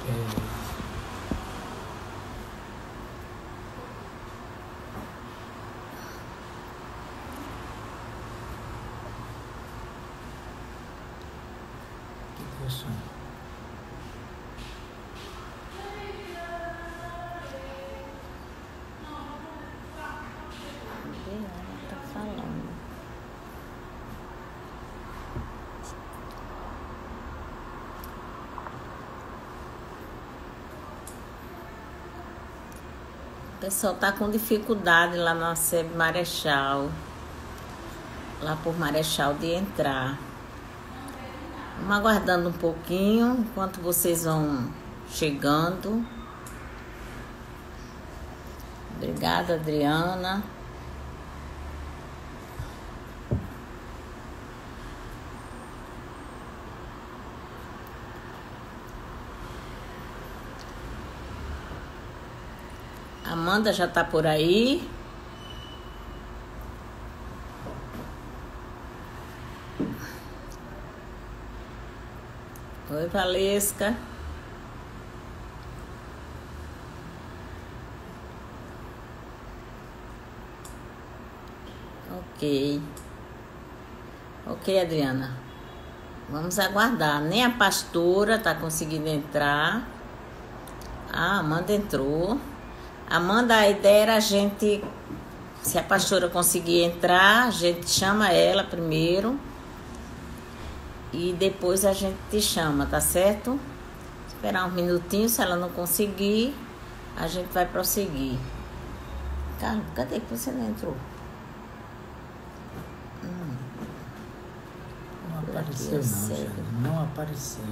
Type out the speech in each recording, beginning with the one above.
É, que deu som. Ela tá falando. O pessoal tá com dificuldade lá na sede Marechal, lá por Marechal, de entrar. Vamos aguardando um pouquinho enquanto vocês vão chegando. Obrigada, Adriana. Amanda já tá por aí. Oi, Valesca. Ok. Ok, Adriana. Vamos aguardar. Nem a pastora tá conseguindo entrar. Ah, a Amanda entrou. Amanda, a ideia era a gente, se a pastora conseguir entrar, a gente chama ela primeiro e depois a gente te chama, tá certo? Esperar uns minutinhos, se ela não conseguir, a gente vai prosseguir. Carlos, cadê que você não entrou? Não Por aqui, apareceu eu não, sei. Jane. Não apareceu.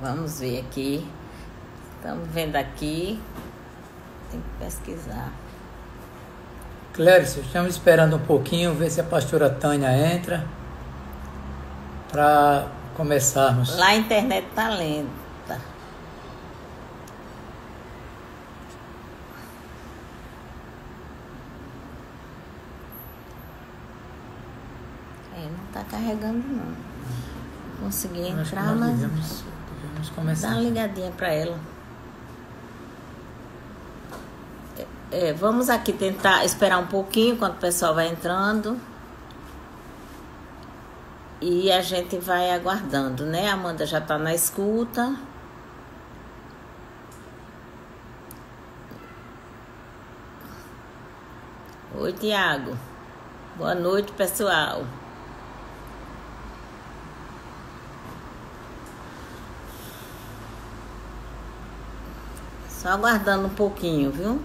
Vamos ver aqui. Estamos vendo aqui. Tem que pesquisar. Clércio, estamos esperando um pouquinho, ver se a pastora Tânia entra para começarmos. Lá a internet tá lenta. Não tá carregando não. Consegui Eu acho que entrar, nós mas devemos dá começar. uma ligadinha para ela. Vamos aqui tentar esperar um pouquinho enquanto o pessoal vai entrando. E a gente vai aguardando, né? A Amanda já tá na escuta. Oi, Tiago. Boa noite, pessoal. Só aguardando um pouquinho, viu?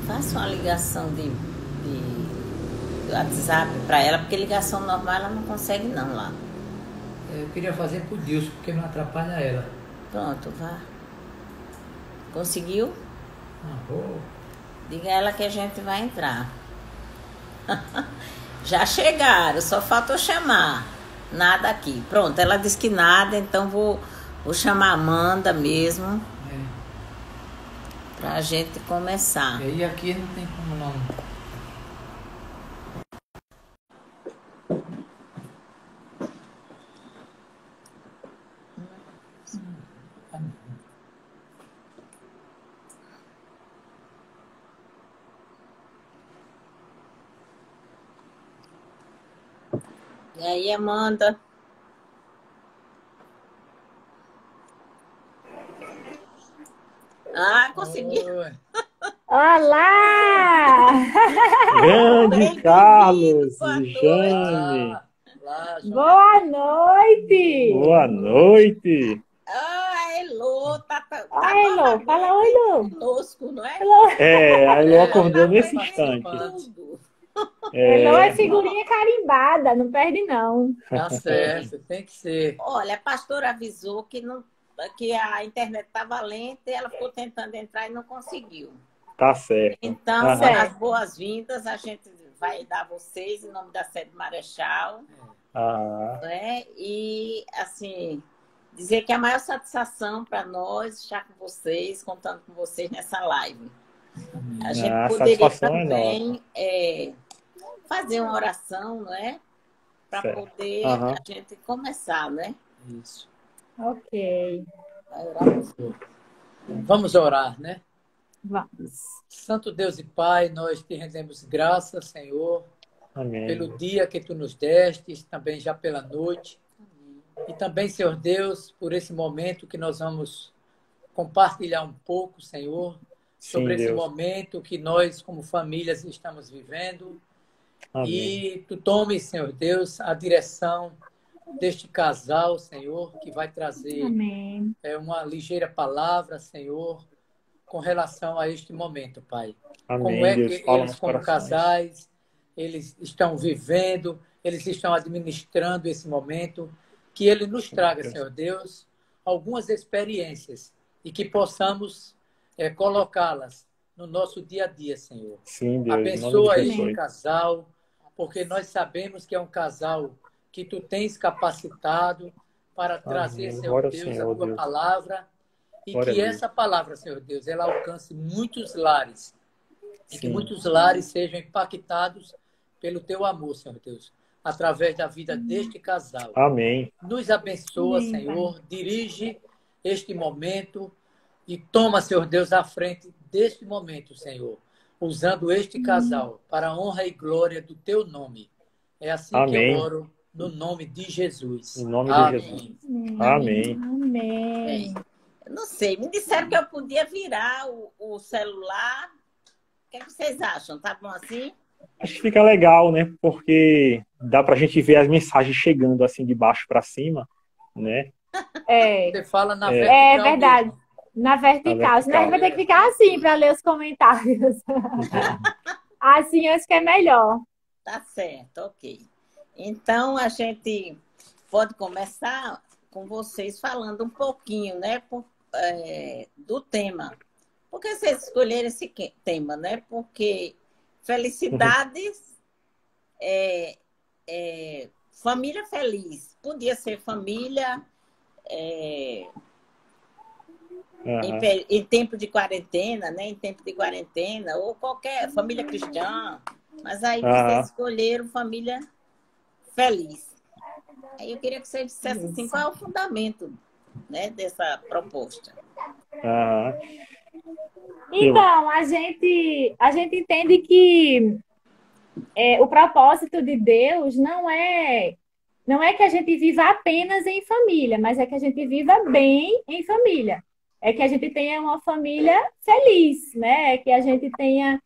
Faça uma ligação de WhatsApp para ela, porque ligação normal ela não consegue não lá. Eu queria fazer por Deus, porque não atrapalha ela. Pronto, vá. Conseguiu? Vou. Diga a ela que a gente vai entrar. Já chegaram, só falta eu chamar. Nada aqui. Pronto, ela disse que nada, então vou chamar a Amanda mesmo. Pra gente começar. E aqui não tem como não. E aí, Amanda? Ah, consegui. Oi. Olá! Grande Carlos Boa e noite. Jane. Boa noite! Boa noite. Ah, Elô, tá Oi, Elô, fala oi, Elô. conosco, não é? A Elô acordou nesse instante. Tudo. Elô é figurinha carimbada, não perde não. Tá certo, tem que ser. Olha, a pastora avisou que a internet estava lenta e ela ficou tentando entrar e não conseguiu. Tá certo. Então, Aham. as boas-vindas a gente vai dar a vocês em nome da sede Marechal. Ah, Né? E, assim, dizer que é a maior satisfação para nós estar com vocês, contando com vocês nessa live. A gente A poderia satisfação é nossa. também fazer uma oração, não é? Para Certo. poder Aham. a gente começar, né? Isso. Ok. Vai orar. Vamos orar, né? Vamos. Santo Deus e Pai, nós te rendemos graças, Senhor, Amém. pelo dia que tu nos deste, também já pela noite. E também, Senhor Deus, por esse momento que nós vamos compartilhar um pouco, Senhor, sobre Sim, esse Deus. momento que nós, como famílias, estamos vivendo. Amém. E tu tomes, Senhor Deus, a direção deste casal, Senhor, que vai trazer Amém. uma ligeira palavra, Senhor, com relação a este momento, Pai. Amém, Como é Deus. que Fala eles, nos como corações. casais, eles estão vivendo, eles estão administrando esse momento, que Ele nos traga, Deus. Senhor Deus, algumas experiências e que possamos colocá-las no nosso dia a dia, Senhor. Sim, Deus. Em nome Abençoa de este Jesus. casal, porque nós sabemos que é um casal que tu tens capacitado para trazer, Amém. Senhor Glória ao Deus, Senhor, a tua Deus. palavra e Glória que a Deus. essa palavra, Senhor Deus, ela alcance muitos lares e que Sim. muitos lares sejam impactados pelo teu amor, Senhor Deus, através da vida deste casal. Amém. Nos abençoa, Amém, Senhor, dirige este momento e toma, Senhor Deus, à frente deste momento, Senhor, usando este casal para a honra e glória do teu nome. É assim que Amém. eu oro, no nome de Jesus. Em nome de Amém. Jesus. Amém. Amém. Bem, eu não sei, me disseram que eu podia virar o celular. O que é que vocês acham? Tá bom assim? Acho que fica legal, né? Porque dá pra gente ver as mensagens chegando assim de baixo pra cima, né? É, Você fala na é vertical verdade. mesmo. Na vertical. Senão a gente vai ter que ficar assim para ler os comentários. Assim eu acho que é melhor. Tá certo, ok. Então, a gente pode começar com vocês falando um pouquinho, né, do tema. Por que vocês escolheram esse tema, né? Porque felicidades família feliz. Podia ser família Aham. em tempo de quarentena, né? Em tempo de quarentena, ou qualquer família cristã. Mas aí vocês escolheram família feliz. Aí eu queria que vocês dissessem assim, qual é o fundamento, né, dessa proposta. Aham. Então, a gente entende que o propósito de Deus não é que a gente viva apenas em família, mas é que a gente viva bem em família. É que a gente tenha uma família feliz, né? É que a gente tenha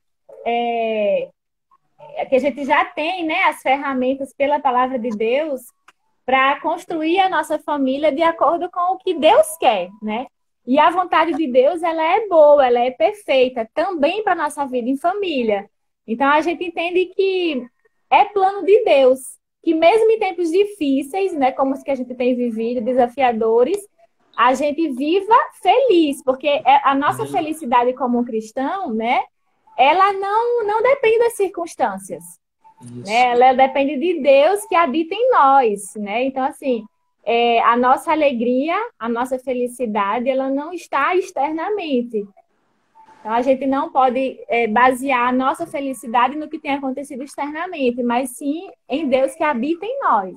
que a gente já tem, né, as ferramentas pela palavra de Deus para construir a nossa família de acordo com o que Deus quer, né? E a vontade de Deus, ela é boa, ela é perfeita, também para a nossa vida em família. Então, a gente entende que é plano de Deus, que mesmo em tempos difíceis, né, como os que a gente tem vivido, desafiadores, a gente viva feliz, porque a nossa felicidade como cristão, né, ela não depende das circunstâncias, né? Ela depende de Deus que habita em nós, né? Então, assim, a nossa alegria, a nossa felicidade, ela não está externamente. Então, a gente não pode basear a nossa felicidade no que tem acontecido externamente, mas sim em Deus que habita em nós.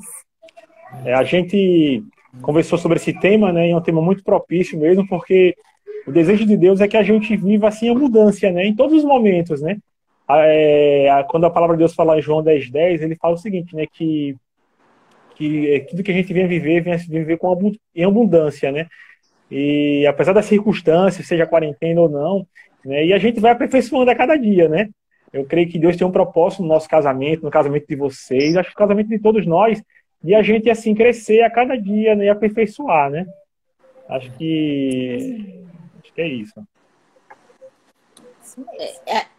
A gente conversou sobre esse tema, né? E é um tema muito propício mesmo, porque o desejo de Deus é que a gente viva assim a abundância, né? Em todos os momentos, né? Quando a palavra de Deus fala em João 10:10, ele fala o seguinte, né? Que tudo que a gente vem viver em abundância, né? E apesar das circunstâncias, seja quarentena ou não, né? E a gente vai aperfeiçoando a cada dia, né? Eu creio que Deus tem um propósito no nosso casamento, no casamento de vocês, acho que no casamento de todos nós, de a gente assim crescer a cada dia, né? E aperfeiçoar, né? Acho que é isso.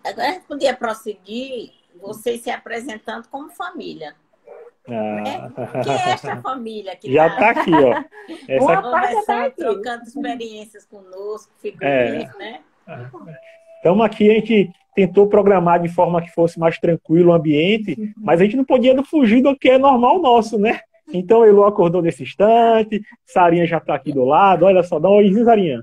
Agora a gente podia prosseguir vocês se apresentando como família. Né? Quem é esta família que já está aqui, ó. Uma parte já tá aqui. Trocando experiências conosco, figurinhas, né? Então aqui a gente tentou programar de forma que fosse mais tranquilo o ambiente, mas a gente não podia fugir do que é normal nosso, né? Então, Elô acordou nesse instante, Sarinha já está aqui do lado, olha só, dá um oizinho, Sarinha.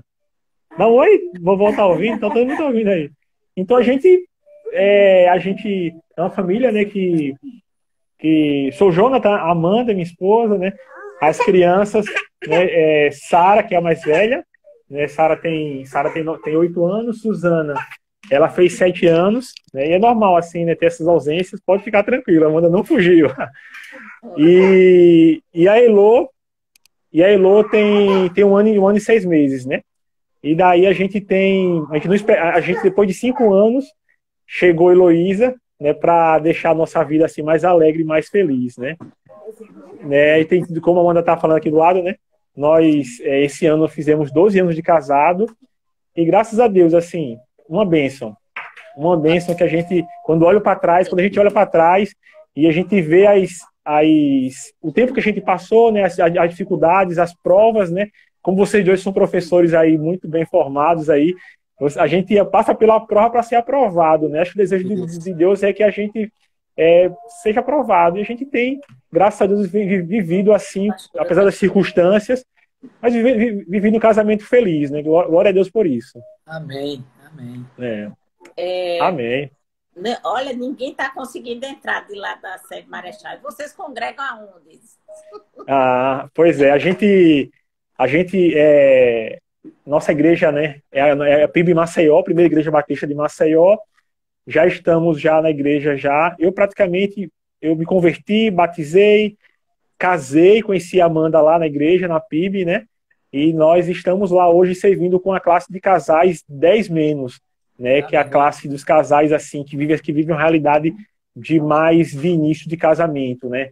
Dá um oi, vovó tá ouvindo, então todo mundo tá ouvindo aí. Então, a gente é uma família, né, que sou o Jonathan, a Amanda, minha esposa, né, as crianças, né, Sara, que é a mais velha, né, Sara tem 8 anos, Suzana, ela fez 7 anos, né, e é normal, assim, né, ter essas ausências, pode ficar tranquila, a Amanda não fugiu. E a Elô tem 1 ano e 6 meses, né, e daí a gente não espera, a gente depois de 5 anos, chegou Heloísa, né, para deixar a nossa vida assim mais alegre e mais feliz, né? E tem, como a Amanda tá falando aqui do lado, né? Nós esse ano fizemos 12 anos de casado e graças a Deus, assim, uma bênção que a gente, quando a gente olha para trás e a gente vê o tempo que a gente passou, né? As dificuldades, as provas, né? Como vocês dois são professores aí muito bem formados aí, a gente passa pela prova para ser aprovado, né? Acho que o desejo de Deus é que a gente seja aprovado. E a gente tem, graças a Deus, vivido assim, apesar das circunstâncias, mas vivido um casamento feliz, né? Glória a Deus por isso. Amém, amém. Amém. Olha, ninguém está conseguindo entrar de lá da sede Marechal. Vocês congregam aonde? Pois é, a gente nossa igreja, né, é a PIB Maceió, primeira igreja batista de Maceió. Já estamos na igreja já. Eu me converti, batizei, casei, conheci a Amanda lá na igreja, na PIB, né? E nós estamos lá hoje servindo com a classe de casais 10 menos, né? Que é a classe dos casais assim que vivem uma realidade de início de casamento, né?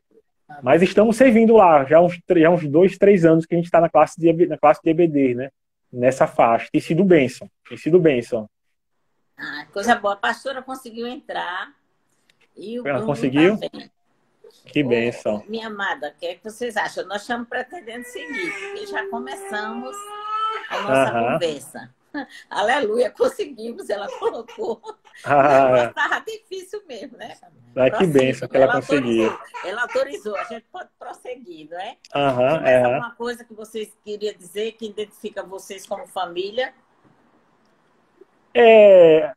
Mas estamos servindo lá, já uns 2, 3 anos que a gente está na classe de EBD, né? Nessa faixa. Tem sido bênção. Coisa boa. A pastora conseguiu entrar. E Ela conseguiu? Tá bem. Que bênção. Minha amada, o que é que vocês acham? Nós estamos pretendendo seguir, porque já começamos a nossa conversa. Aleluia, conseguimos, ela colocou. Estava difícil mesmo, né? Que bênção que ela conseguiu. Ela autorizou, a gente pode prosseguir, não é? Alguma coisa que vocês queriam dizer que identifica vocês como família?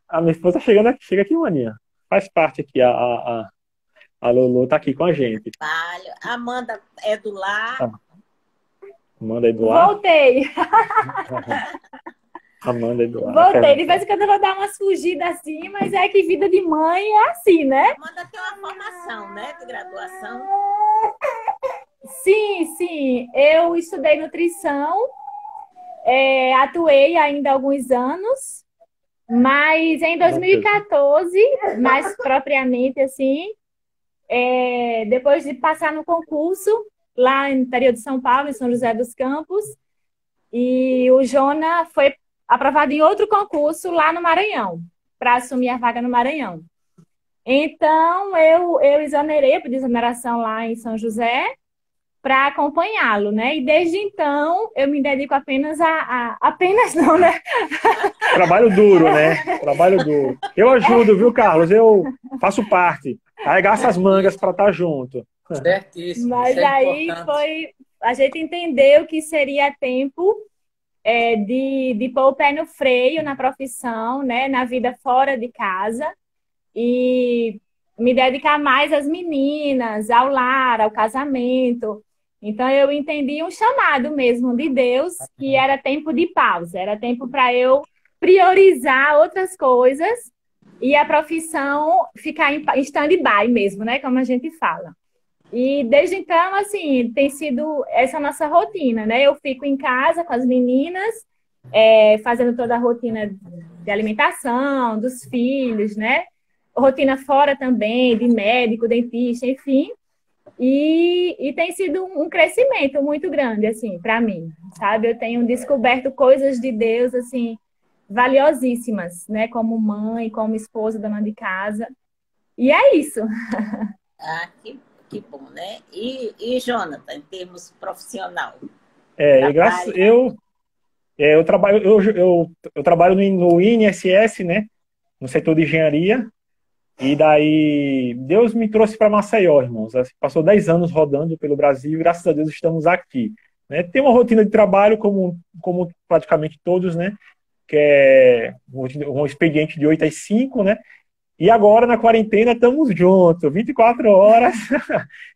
A minha esposa chega aqui, maninha. Faz parte aqui, a Lolo tá aqui com a gente. A Amanda é do lar. Amanda é do lar? Voltei. Amanda é do lar. Voltei. De vez em quando eu vou dar umas fugidas assim, mas é que vida de mãe é assim, né? Amanda tem uma formação, né? De graduação. Sim. Eu estudei nutrição, atuei ainda há alguns anos, mas em 2014, mais propriamente assim, depois de passar no concurso, lá no interior de São Paulo, em São José dos Campos, e o Jona foi aprovado em outro concurso lá no Maranhão, para assumir a vaga no Maranhão. Então, eu exonerei, pedi exoneração lá em São José, para acompanhá-lo, né? E desde então, eu me dedico apenas apenas não, né? Trabalho duro, né? Trabalho duro. Eu ajudo, viu, Carlos? Eu faço parte. Arregaço as mangas para estar junto. Certíssimo. Mas aí a gente entendeu que seria tempo de pôr o pé no freio na profissão, né? Na vida fora de casa e me dedicar mais às meninas, ao lar, ao casamento. Então eu entendi um chamado mesmo de Deus, que era tempo de pausa, era tempo para eu priorizar outras coisas e a profissão ficar em stand-by mesmo, né? Como a gente fala. E desde então, assim, tem sido essa nossa rotina, né? Eu fico em casa com as meninas, fazendo toda a rotina de alimentação, dos filhos, né? Rotina fora também, de médico, dentista, enfim. E tem sido um crescimento muito grande, assim, para mim, sabe? Eu tenho descoberto coisas de Deus, assim, valiosíssimas, né? Como mãe, como esposa, dona de casa. E é isso. Que bom, né? E Jonathan, em termos profissional? Eu trabalho no INSS, né? No setor de engenharia. E daí, Deus me trouxe para Maceió, irmãos. Assim, passou 10 anos rodando pelo Brasil e graças a Deus estamos aqui. Né? Tem uma rotina de trabalho, como praticamente todos, né? Que é um expediente de 8 às 5, né? E agora, na quarentena, estamos juntos, 24 horas,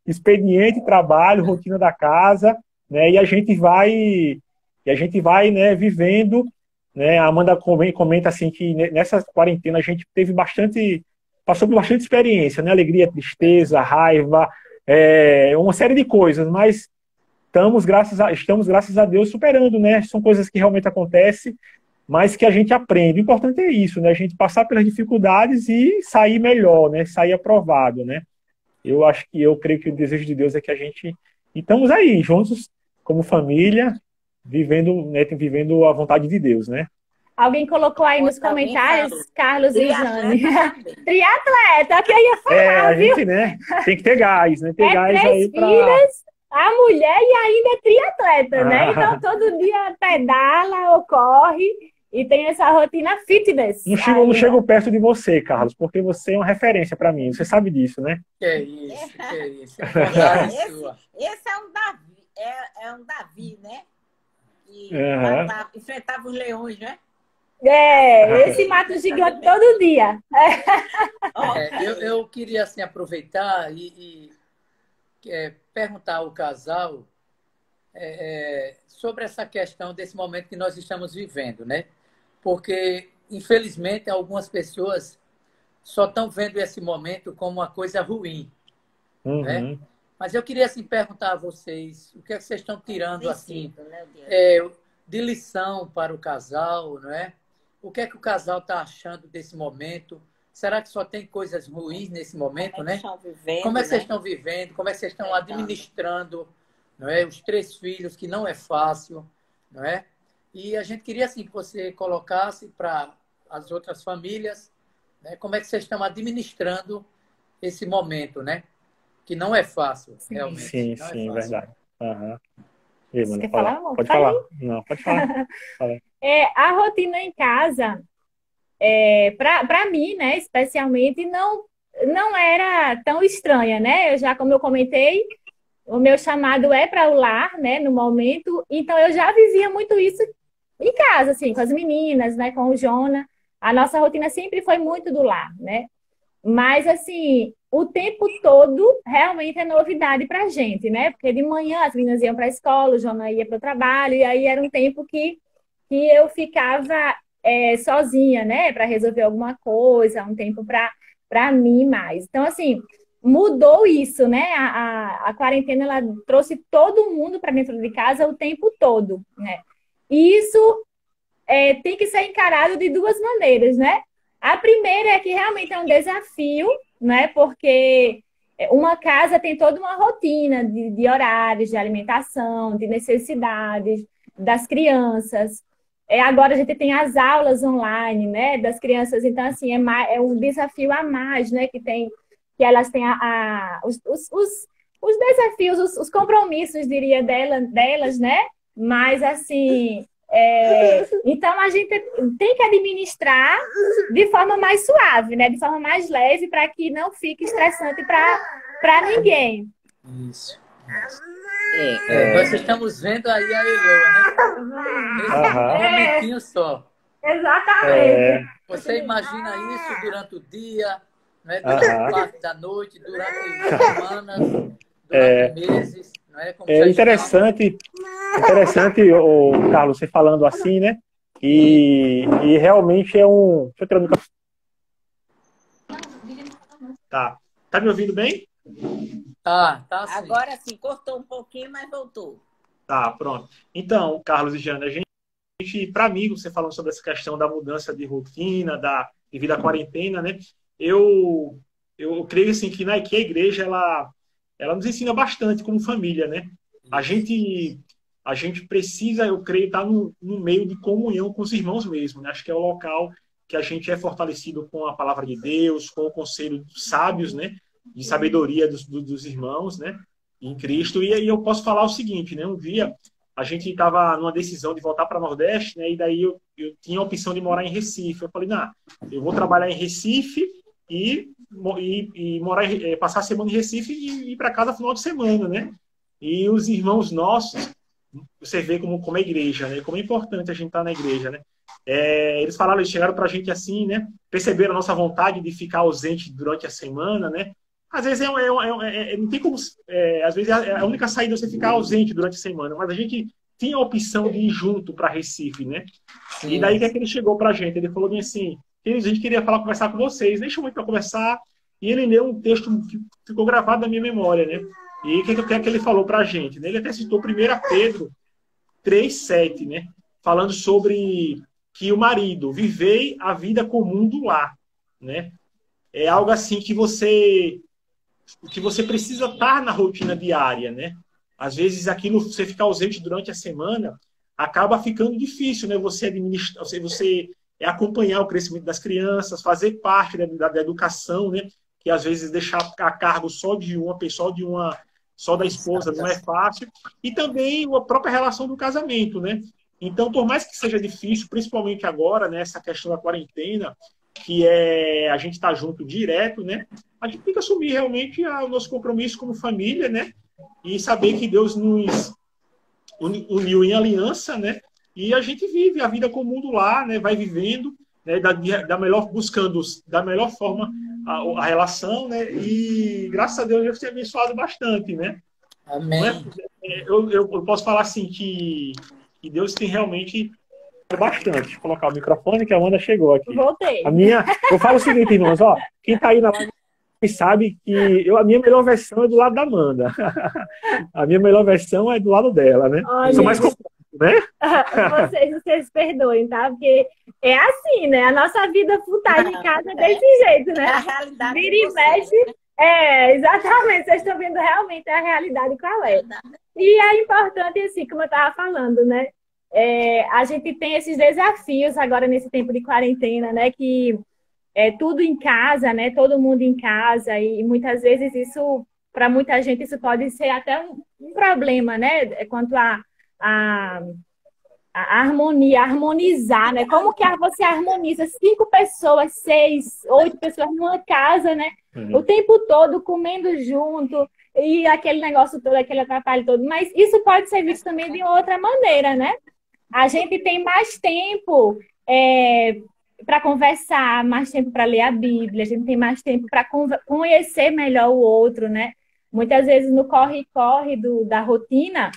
expediente, trabalho, rotina da casa, né? E a gente vai, né, vivendo, né? A Amanda comenta assim que nessa quarentena a gente passou por bastante experiência, né? Alegria, tristeza, raiva, uma série de coisas, mas estamos, graças a Deus, superando, né? São coisas que realmente acontecem, mas que a gente aprende. O importante é isso, né? A gente passar pelas dificuldades e sair melhor, né? Sair aprovado, né? Eu creio que o desejo de Deus é que a gente... E estamos aí, juntos, como família, vivendo, né? Vivendo a vontade de Deus, né? Alguém colocou aí nos comentários, Carlos e Jane. Triatleta, que eu ia falar, a gente, né? Tem que ter gás, né? Ter gás 3 aí pra... filhas, a mulher e ainda é triatleta, né? Então, todo dia pedala ou corre e tem essa rotina fitness. Não chego perto de você, Carlos, porque você é uma referência para mim. Você sabe disso, né? Que é isso. Esse é um Davi, é um Davi, né? Que enfrentava os leões, né? Esse mata o gigante todo dia. Eu queria assim, aproveitar e perguntar ao casal sobre essa questão desse momento que nós estamos vivendo, né? Porque, infelizmente, algumas pessoas só estão vendo esse momento como uma coisa ruim, né? Mas eu queria assim, perguntar a vocês, o que é que vocês estão tirando assim, de lição para o casal, não é? O que é que o casal está achando desse momento? Será que só tem coisas ruins nesse momento, né? Como é que vocês estão vivendo? Como é que vocês estão administrando, não é? Os 3 filhos, que não é fácil, não é? E a gente queria assim que você colocasse para as outras famílias, né? Como é que vocês estão administrando esse momento, né? Que não é fácil, realmente. Sim, é fácil. Verdade. Você quer falar? Pode falar. Não, pode falar. A rotina em casa, para mim, né, especialmente, não era tão estranha, né? Como eu comentei, o meu chamado é para o lar, né, no momento. Então, eu já vivia muito isso em casa, assim, com as meninas, né, com o Jona. A nossa rotina sempre foi muito do lar, né? Mas, assim, o tempo todo realmente é novidade para a gente, né? Porque de manhã as meninas iam para a escola, o Jona ia para o trabalho, e aí era um tempo que eu ficava sozinha, né? Para resolver alguma coisa, um tempo para mim mais. Então, assim, mudou isso, né? A quarentena, ela trouxe todo mundo para dentro de casa o tempo todo, né? E isso tem que ser encarado de 2 maneiras, né? A primeira é que realmente é um desafio, né? Porque uma casa tem toda uma rotina de horários, de alimentação, de necessidades das crianças. Agora a gente tem as aulas online, né? Das crianças. Então, assim, é um desafio a mais, né? Que elas têm os desafios, os compromissos, diria, delas, né? Mas, assim... então, a gente tem que administrar de forma mais suave, né? De forma mais leve, para que não fique estressante para ninguém. Isso. Nós estamos vendo aí a Eloa, né? Esse momentinho só. Exatamente. Você imagina isso durante o dia, né? Durante parte da noite, durante semanas, durante meses. Não é? Como interessante, o Carlos, você falando assim, né? E realmente é um... Deixa eu tirar o microfone. Tá me ouvindo bem? Tá sim. Agora sim, cortou um pouquinho, mas voltou. Tá, pronto. Então, Carlos e Jana, para mim, você falando sobre essa questão da mudança de rotina, devido à quarentena, né? Eu creio assim que a igreja ela nos ensina bastante como família, né? A gente precisa, eu creio, estar no meio de comunhão com os irmãos mesmo, né? Acho que é o local que a gente é fortalecido com a palavra de Deus, com o conselho dos sábios, né? De sabedoria dos irmãos, né? Em Cristo. E aí eu posso falar o seguinte, né? Um dia a gente estava numa decisão de voltar para o Nordeste, né? E daí eu tinha a opção de morar em Recife. Eu falei, eu vou trabalhar em Recife e morar, passar a semana em Recife e ir para casa no final de semana, né? E os irmãos nossos, você vê como é igreja, né? Como é importante a gente estar na igreja, né? Eles falaram, eles chegaram para a gente assim, né? Perceberam a nossa vontade de ficar ausente durante a semana, né? Às vezes não tem como, às vezes a única saída é você ficar ausente durante a semana, mas a gente tinha a opção de ir junto para Recife, né? Sim. E daí que ele chegou para a gente, ele falou bem assim, a gente queria conversar com vocês, nem chamou para conversar, e ele leu um texto que ficou gravado na minha memória, né? E o que ele falou para a gente, né? Ele até citou 1 Pedro 3,7, né? Falando sobre que o marido, vivei a vida comum do lar, né? É algo assim que você precisa estar na rotina diária, né? Às vezes aquilo, você ficar ausente durante a semana, acaba ficando difícil, né? Você administrar, você acompanhar o crescimento das crianças, fazer parte da educação, né? Que às vezes deixar a cargo só de uma pessoa, só da esposa, não é fácil. E também a própria relação do casamento, né? Então, por mais que seja difícil, principalmente agora, né? Essa questão da quarentena, que a gente está junto direto, né? A gente tem que assumir realmente o nosso compromisso como família, né? E saber que Deus nos uniu em aliança, né? E a gente vive a vida comum do lar, né? Vai vivendo, né? Buscando da melhor forma a relação, né? E graças a Deus Deus tem abençoado bastante, né? Amém. Eu posso falar assim que Deus tem realmente bastante. Deixa eu colocar o microfone que a Amanda chegou aqui. Voltei. Eu falo o seguinte, irmãos, ó, quem tá aí na live sabe que a minha melhor versão é do lado da Amanda. A minha melhor versão é do lado dela, né? Olha, eu sou mais completo, né? Vocês perdoem, tá? Porque é assim, né? A nossa vida full-time em casa é desse jeito, né? É a realidade. Vira e mexe. Exatamente. Vocês estão vendo realmente a realidade qual é. E é importante, assim, como eu estava falando, né? A gente tem esses desafios agora nesse tempo de quarentena, né? Que é tudo em casa, né? Todo mundo em casa. E muitas vezes isso, para muita gente, isso pode ser até um problema, né? Quanto a harmonia, harmonizar, né? Como que você harmoniza 5 pessoas, 6, 8 pessoas numa casa, né? O tempo todo comendo junto e aquele negócio todo, aquele atrapalho todo. Mas isso pode ser visto também de outra maneira, né? A gente tem mais tempo para conversar, mais tempo para ler a Bíblia, a gente tem mais tempo para conhecer melhor o outro, né? Muitas vezes no corre-corre da rotina,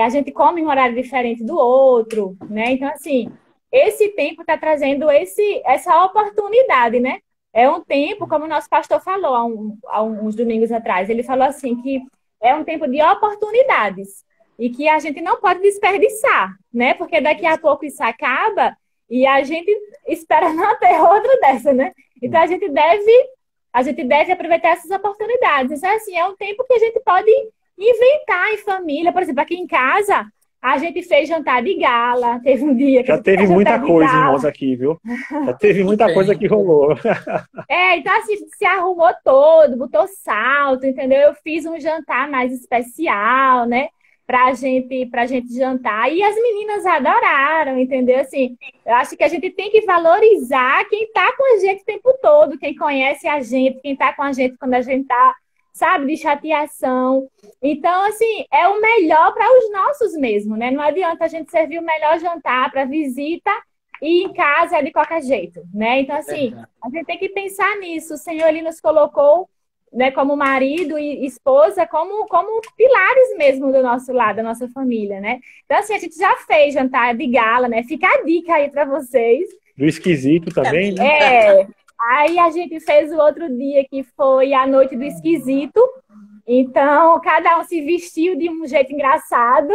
a gente come em um horário diferente do outro, né? Então, assim, esse tempo está trazendo essa oportunidade, né? É um tempo, como o nosso pastor falou há uns domingos atrás, ele falou assim, que é um tempo de oportunidades e que a gente não pode desperdiçar, né? Porque daqui a pouco isso acaba e a gente espera não ter outra dessa, né? Então, a gente deve aproveitar essas oportunidades. Então, assim, é um tempo que a gente pode inventar em família. Por exemplo, aqui em casa, a gente fez jantar de gala. Teve um dia que já teve muita coisa, irmãos, aqui, viu? Já teve muita coisa que rolou. Então, assim, se arrumou todo, botou salto, entendeu? Eu fiz um jantar mais especial, né? Pra gente jantar. E as meninas adoraram, entendeu? Assim, eu acho que a gente tem que valorizar quem tá com a gente o tempo todo, quem conhece a gente, quem tá com a gente quando a gente tá, sabe, de chateação. Então, assim, é o melhor para os nossos mesmo, né? Não adianta a gente servir o melhor jantar para visita e em casa é de qualquer jeito, né? Então, assim, a gente tem que pensar nisso. O Senhor, Ele nos colocou, né, como marido e esposa, como pilares mesmo do nosso lado, da nossa família, né? Então, assim, a gente já fez jantar de gala, né? Fica a dica aí para vocês. Do esquisito também, né? Aí a gente fez o outro dia, que foi a noite do esquisito. Então, cada um se vestiu de um jeito engraçado,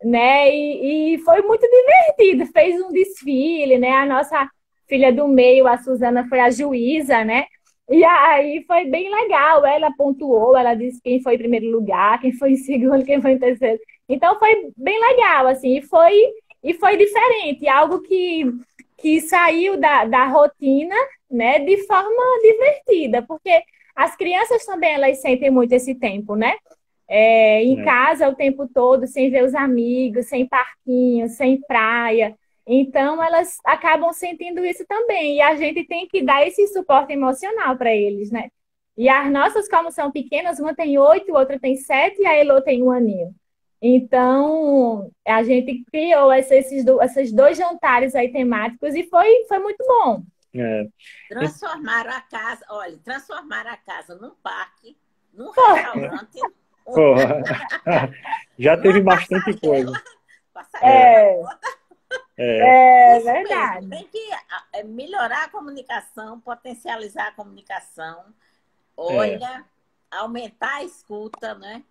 né? E foi muito divertido. Fez um desfile, né? A nossa filha do meio, a Suzana, foi a juíza, né? E aí foi bem legal. Ela pontuou, ela disse quem foi em primeiro lugar, quem foi em segundo, quem foi em terceiro. Então, foi bem legal, assim. E foi diferente. Algo que saiu da rotina, né, de forma divertida, porque as crianças também, elas sentem muito esse tempo, né? Em casa o tempo todo, sem ver os amigos, sem parquinho, sem praia. Então, elas acabam sentindo isso também. E a gente tem que dar esse suporte emocional para eles, né? E as nossas, como são pequenas, uma tem 8, outra tem 7 e a Elô tem 1 aninho. Então, a gente criou esses dois jantares aí temáticos e foi muito bom. É. Transformaram a casa, olha, transformaram a casa num parque, num restaurante. Porra. Já teve bastante coisa. É Isso verdade. mesmo, tem que melhorar a comunicação, potencializar a comunicação, olha, aumentar a escuta, né?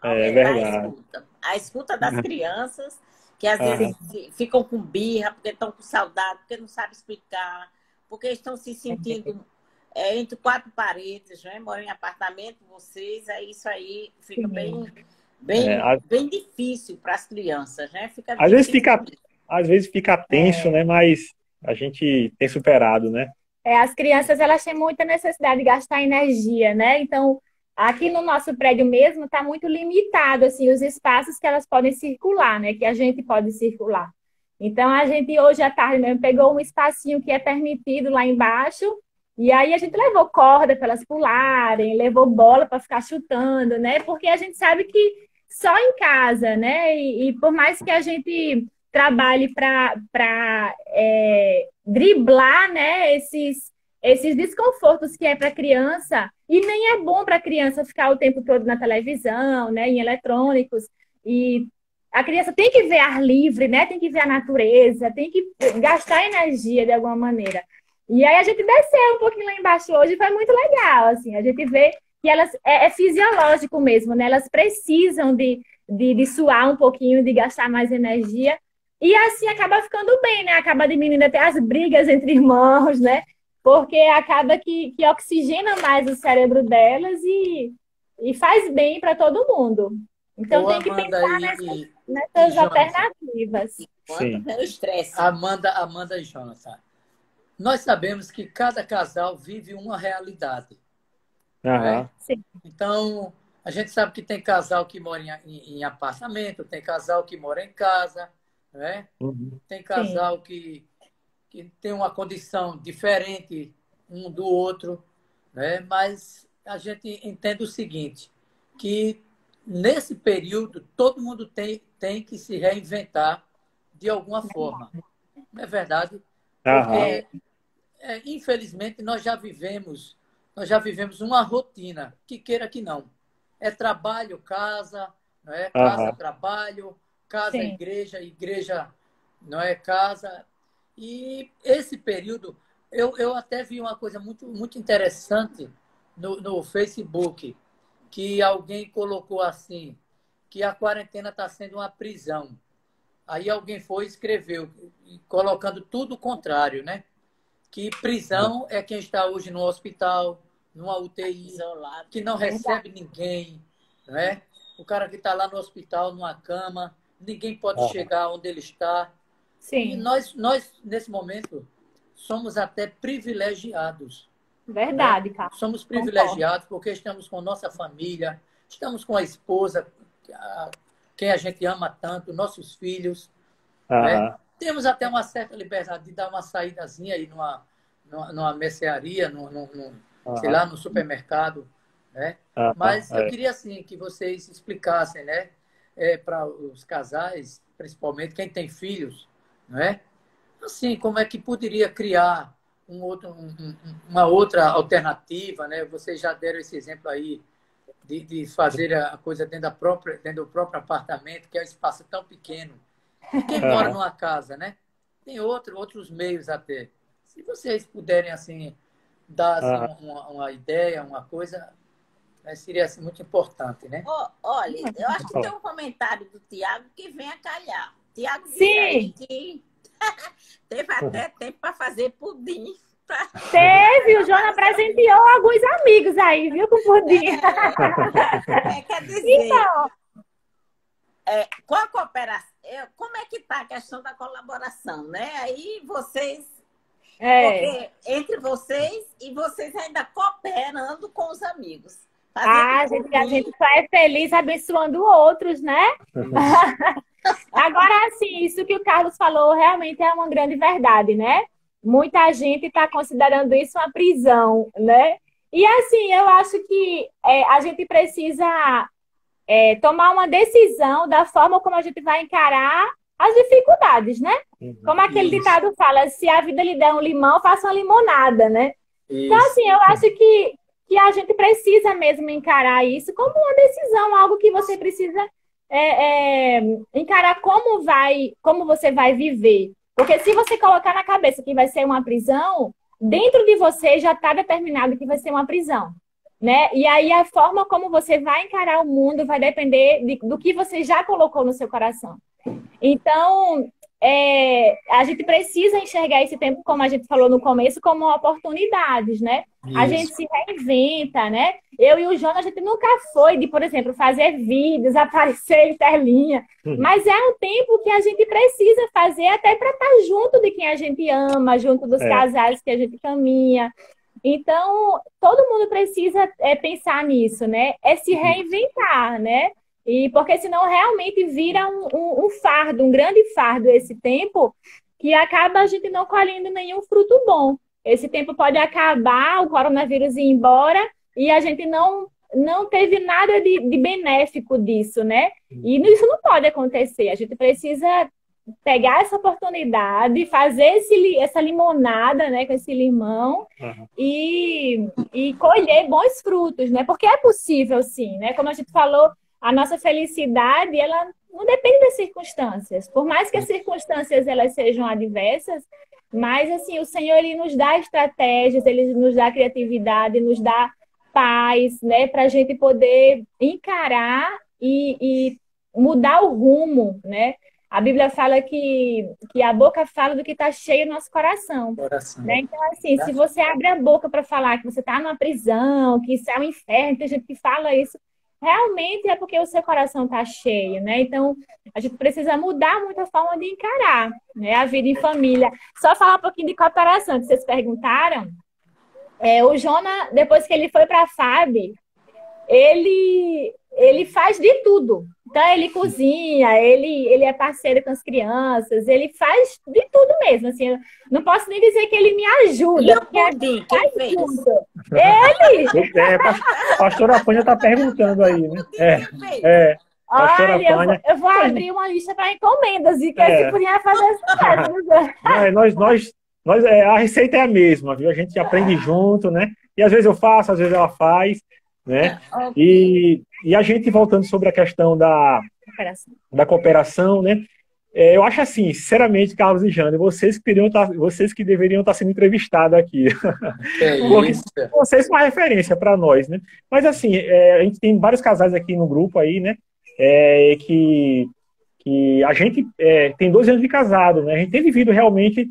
É Aumentar verdade. a escuta das crianças, que às vezes ficam com birra, porque estão com saudade, porque não sabem explicar, porque estão se sentindo entre 4 paredes, né? Moram em apartamento, vocês, aí isso aí fica bem difícil para as crianças, né? Fica às vezes fica tenso, né? Mas a gente tem superado, né? As crianças, elas têm muita necessidade de gastar energia, né? Então, aqui no nosso prédio mesmo, está muito limitado, assim, os espaços que elas podem circular, né? Que a gente pode circular. Então, a gente, hoje à tarde mesmo, pegou um espacinho que é permitido lá embaixo, e aí a gente levou corda para elas pularem, levou bola para ficar chutando, né? Porque a gente sabe que só em casa, né? E por mais que a gente trabalhe para driblar, né, esses desconfortos que é para a criança, e nem é bom para a criança ficar o tempo todo na televisão, né, em eletrônicos, e a criança tem que ver ar livre, né, tem que ver a natureza, tem que gastar energia de alguma maneira. E aí a gente desceu um pouquinho lá embaixo hoje, foi muito legal, assim, a gente vê que elas é fisiológico mesmo, né, elas precisam de suar um pouquinho, de gastar mais energia. E assim acaba ficando bem, né? Acaba diminuindo até as brigas entre irmãos, né? Porque acaba que oxigena mais o cérebro delas e faz bem para todo mundo. Então tem que pensar nessas alternativas. Sim. É o estresse. Amanda e Jonathan, nós sabemos que cada casal vive uma realidade. Né? Sim. Então, a gente sabe que tem casal que mora em apartamento, tem casal que mora em casa, né? Tem casal que tem uma condição diferente um do outro, né? Mas a gente entende o seguinte, que nesse período todo mundo tem que se reinventar de alguma forma. Não é verdade? Porque, infelizmente, nós já vivemos uma rotina, que queira que não. É trabalho, casa, não é? Casa, trabalho, casa, igreja, não é casa. E esse período, eu até vi uma coisa muito, muito interessante no Facebook, que alguém colocou assim, que a quarentena está sendo uma prisão. Aí alguém foi e escreveu, colocando tudo o contrário, né? Que prisão é quem está hoje no hospital, numa UTI, isolado, que não recebe ninguém, né? O cara que está lá no hospital, numa cama, ninguém pode chegar onde ele está. Sim. E nós, nesse momento, somos até privilegiados. Verdade, né? cara. Somos privilegiados porque estamos com nossa família, estamos com a esposa, quem a gente ama tanto, nossos filhos. Né? Temos até uma certa liberdade de dar uma saídazinha aí numa mercearia, sei lá, no supermercado. Né? Mas eu queria assim, que vocês explicassem, né? Para os casais, principalmente quem tem filhos, né? Assim, como é que poderia criar uma outra alternativa, né? Vocês já deram esse exemplo aí de fazer a coisa dentro do próprio apartamento, que é um espaço tão pequeno. E quem mora numa casa, né? Tem outros meios até. Se vocês puderem assim dar assim, uma ideia, uma coisa, seria assim, muito importante, né? Olha, eu acho que tem um comentário do Tiago que vem a calhar. Tiago disse aí que teve até tempo para fazer pudim. Teve, o Jonas presenteou alguns amigos aí, viu, com pudim. Quer dizer, então, com a cooperação, como é que está a questão da colaboração, né? Aí vocês, porque entre vocês e vocês ainda cooperando com os amigos. A gente só é feliz abençoando outros, né? Agora, assim, isso que o Carlos falou realmente é uma grande verdade, né? Muita gente está considerando isso uma prisão, né? E assim, eu acho que a gente precisa tomar uma decisão da forma como a gente vai encarar as dificuldades, né? Como aquele Isso, ditado fala, se a vida lhe der um limão, faça uma limonada, né? Então, isso. assim, eu acho que a gente precisa mesmo encarar isso como uma decisão, algo que você precisa encarar como você vai viver. Porque se você colocar na cabeça que vai ser uma prisão, dentro de você já está determinado que vai ser uma prisão, né? E aí a forma como você vai encarar o mundo vai depender do que você já colocou no seu coração. Então, a gente precisa enxergar esse tempo, como a gente falou no começo, como oportunidades, né? A gente Isso. se reinventa, né? Eu e o Jonas, a gente nunca foi de, por exemplo, fazer vídeos, aparecer em telinha, mas é um tempo que a gente precisa fazer até para estar junto de quem a gente ama, junto dos É. casais que a gente caminha. Então, todo mundo precisa pensar nisso, né? É se reinventar, né? E porque senão realmente vira um fardo, um grande fardo esse tempo, que acaba a gente não colhendo nenhum fruto bom. Esse tempo pode acabar, o coronavírus ir embora, e a gente não teve nada de benéfico disso, né? E isso não pode acontecer. A gente precisa pegar essa oportunidade, fazer essa limonada, né, com esse limão Uhum. e colher bons frutos, né? Porque é possível, sim, né? Como a gente falou, a nossa felicidade, ela não depende das circunstâncias. Por mais que as circunstâncias elas sejam adversas, mas assim, o Senhor ele nos dá estratégias, ele nos dá criatividade, nos dá paz, né, para a gente poder encarar e mudar o rumo, né? A Bíblia fala que a boca fala do que está cheio no nosso coração, Coração. né? Então, assim, se você abre a boca para falar que você está numa prisão, que isso é um inferno, tem gente que fala isso, realmente é porque o seu coração está cheio, né? Então, a gente precisa mudar muito a forma de encarar, né, a vida em família. Só falar um pouquinho de cooperação, que vocês perguntaram. O Jona, depois que ele foi para a FAB, ele faz de tudo. Então, ele cozinha, ele é parceiro com as crianças, ele faz de tudo mesmo. Assim, eu não posso nem dizer que ele me ajuda. E o porque pudim, quem fez? Ele! Pastora Fânia está perguntando aí, né? Quem fez? Pastora Olha, Fânia. eu vou abrir uma lista para encomendas e que você podia fazer isso. A receita é a mesma, viu? A gente aprende junto, né? E às vezes eu faço, às vezes ela faz, né? E a gente, voltando sobre a questão da cooperação, né? Eu acho assim, sinceramente, Carlos e Jane, vocês que deveriam estar sendo entrevistados aqui. Porque Isso. vocês são uma referência para nós, né? Mas assim, a gente tem vários casais aqui no grupo aí, né? Que a gente tem 12 anos de casado, né? A gente tem vivido realmente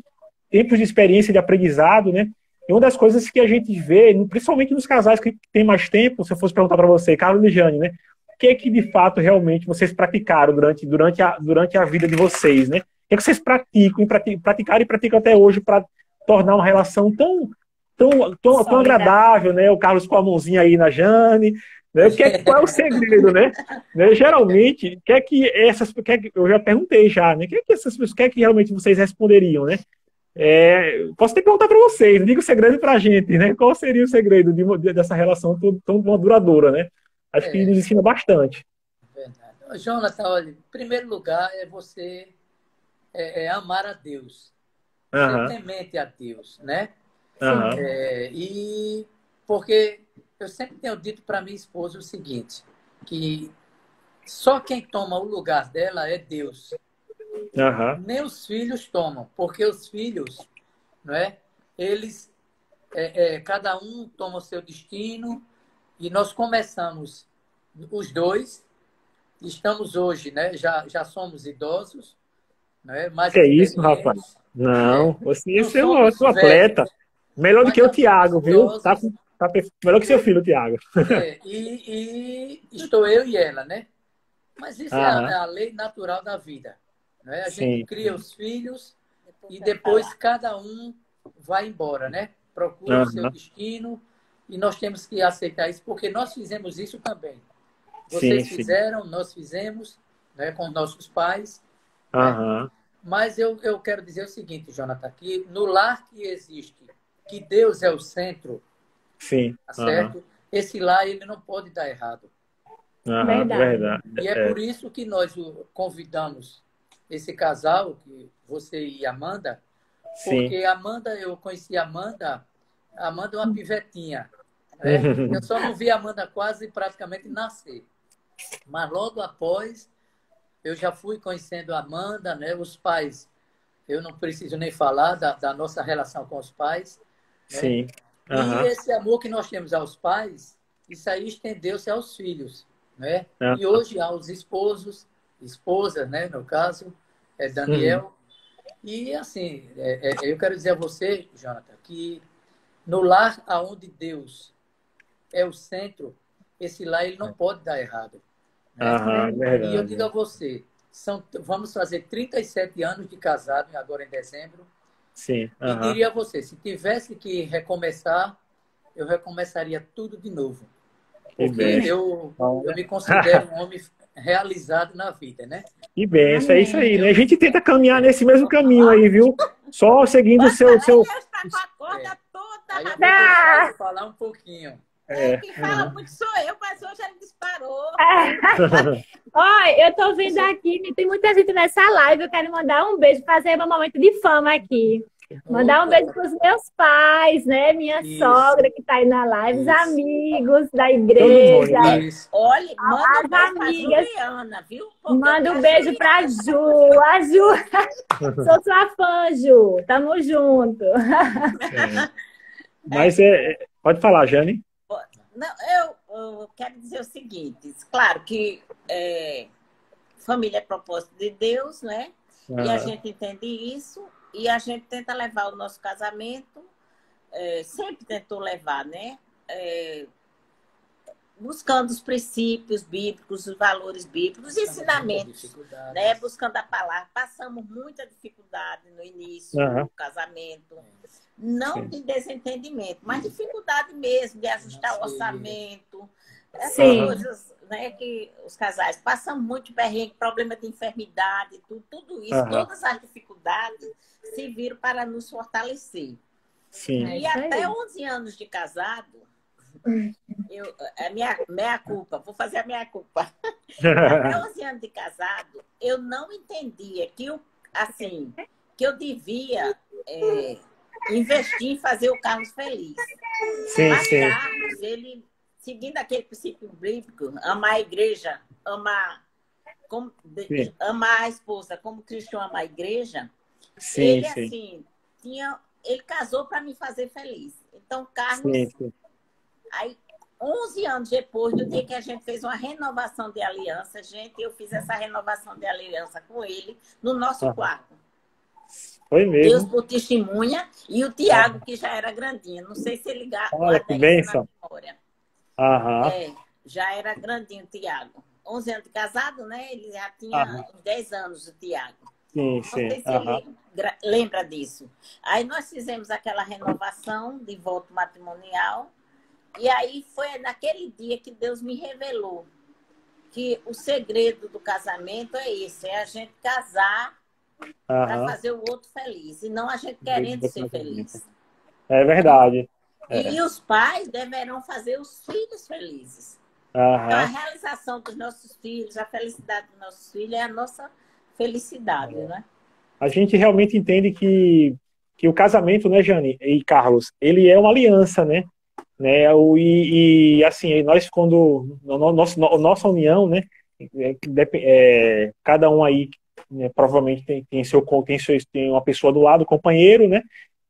tempos de experiência, de aprendizado, né? E uma das coisas que a gente vê, principalmente nos casais que tem mais tempo, se eu fosse perguntar para você, Carlos e Jane, né? O que é que de fato realmente vocês praticaram durante a vida de vocês, né? O que é que vocês praticaram e praticam até hoje para tornar uma relação tão agradável, né? O Carlos com a mãozinha aí na Jane, né? Qual é o segredo, né? Geralmente, eu já perguntei já, né? O que é que realmente vocês responderiam, né? Posso até perguntar para vocês, diga o segredo para a gente, né? Qual seria o segredo dessa relação tão duradoura, né? Acho que nos ensina bastante. Verdade. Jonathan, olha, em primeiro lugar é você amar a Deus, ser temente a Deus, né? E porque eu sempre tenho dito para minha esposa o seguinte, que só quem toma o lugar dela é Deus. Nem os filhos tomam, porque os filhos, não é? Eles, cada um toma o seu destino e nós começamos os dois, estamos hoje, né? Já somos idosos, não é? Mais que é isso, rapaz? Não, você é um outro atleta. Melhor do que o Thiago, viu? Tá melhor que seu filho, o Thiago. E estou eu e ela, né? Mas isso é a lei natural da vida. Não é? A gente cria os filhos e depois cada um vai embora, né? Procura o seu destino e nós temos que aceitar isso, porque nós fizemos isso também. Vocês fizeram, nós fizemos, né, com nossos pais. né? Aham. Mas eu quero dizer o seguinte, Jonathan, que no lar que existe, que Deus é o centro, Sim. tá Aham. certo? Esse lar, ele não pode dar errado. Aham. Verdade. Verdade. E é por isso que nós convidamos esse casal, que você e Amanda, Sim. porque Amanda, eu conheci Amanda é uma pivetinha, né? Eu só não vi a Amanda quase praticamente nascer. Mas logo após, eu já fui conhecendo a Amanda, né? Os pais, eu não preciso nem falar da nossa relação com os pais, né? Sim. E Aham. esse amor que nós temos aos pais, isso aí estendeu-se aos filhos, né? E Aham. hoje aos esposos, esposas, né? No caso, é Uhum. Daniel. E assim, eu quero dizer a você, Jonathan, que no lar aonde Deus é o centro, esse lar ele não pode dar errado, né? Aham. E eu digo a Verdade. você, vamos fazer 37 anos de casado, agora em dezembro, Sim. e Aham. diria a você, se tivesse que recomeçar, eu recomeçaria tudo de novo, Que porque bem. eu me considero um homem realizado na vida, né? Que benção, é isso Amém. aí, né? A Eu, gente tenta caminhar nesse mesmo caminho Ó, aí, viu? Só seguindo o bota seu... ele está com a é, corda toda aí eu vou rasgada. deixar Ah! ele falar um pouquinho. É, É. quem fala muito sou eu, mas hoje ele disparou. Olha, eu tô vendo aqui, tem muita gente nessa live. Eu quero mandar um beijo, fazer meu momento de fama aqui. Mandar um Opa, beijo para os meus pais, né? Minha isso, sogra que está aí na live, os isso, amigos da Todo mundo, igreja, né? isso. Olha, manda um as beijo pra amigas. Juliana, viu? Porque o que Manda um a beijo para a Juliana tá Ju. A Ju, sou sua fã, Ju. Tamo junto. É. é, Mas pode falar, Jane. não, eu quero dizer o seguinte, claro que família é propósito de Deus, né? E a Aham. gente entende isso e a gente tenta levar o nosso casamento, sempre tentou levar, né? Buscando os princípios bíblicos, os valores bíblicos, os ensinamentos, né? Buscando a palavra. Passamos muita dificuldade no início Aham. do casamento, não Sim. de desentendimento, mas dificuldade mesmo de ajustar o orçamento, essas Aham. Sim, coisas, né, que os casais passam muito perrengue, problema de enfermidade, tudo isso, Aham. todas as dificuldades serviram para nos fortalecer. Sim. é E isso aí. até 11 anos de casado, a minha culpa, vou fazer a minha culpa. Até 11 anos de casado, eu não entendia assim, que eu devia investir em fazer o Carlos feliz. Sim, Mas sim. Carlos, ele, seguindo aquele princípio bíblico, amar a igreja, Sim, amar a esposa como Cristo ama a igreja, sim, ele, sim. assim, ele casou para me fazer feliz. Então, Sim, Carlos, sim. aí, 11 anos depois do dia que a gente fez uma renovação de aliança, eu fiz essa renovação de aliança com ele no nosso Aham. quarto. Foi Deus mesmo. por testemunha e o Aham. Tiago, que já era grandinho. Não sei se ele Olha que guarda isso na bênção. memória. Aham. Já era grandinho o Tiago. 11 anos de casado, né? Ele já tinha Aham. uns 10 anos, o Tiago. Sim, Não sim. sei se Aham. ele lembra disso. Aí nós fizemos aquela renovação de voto matrimonial. E aí foi naquele dia que Deus me revelou que o segredo do casamento é esse, é a gente casar para Aham. fazer o outro feliz, e não a gente querendo ser feliz. É verdade. É. E os pais deverão fazer os filhos felizes. Então, a Aham. realização dos nossos filhos, a felicidade dos nossos filhos é a nossa felicidade, né? A gente realmente entende que o casamento, né, Jane e Carlos, ele é uma aliança, né? Assim, nós quando nossa união, né? Cada um aí, né, provavelmente tem uma pessoa do lado, companheiro, né?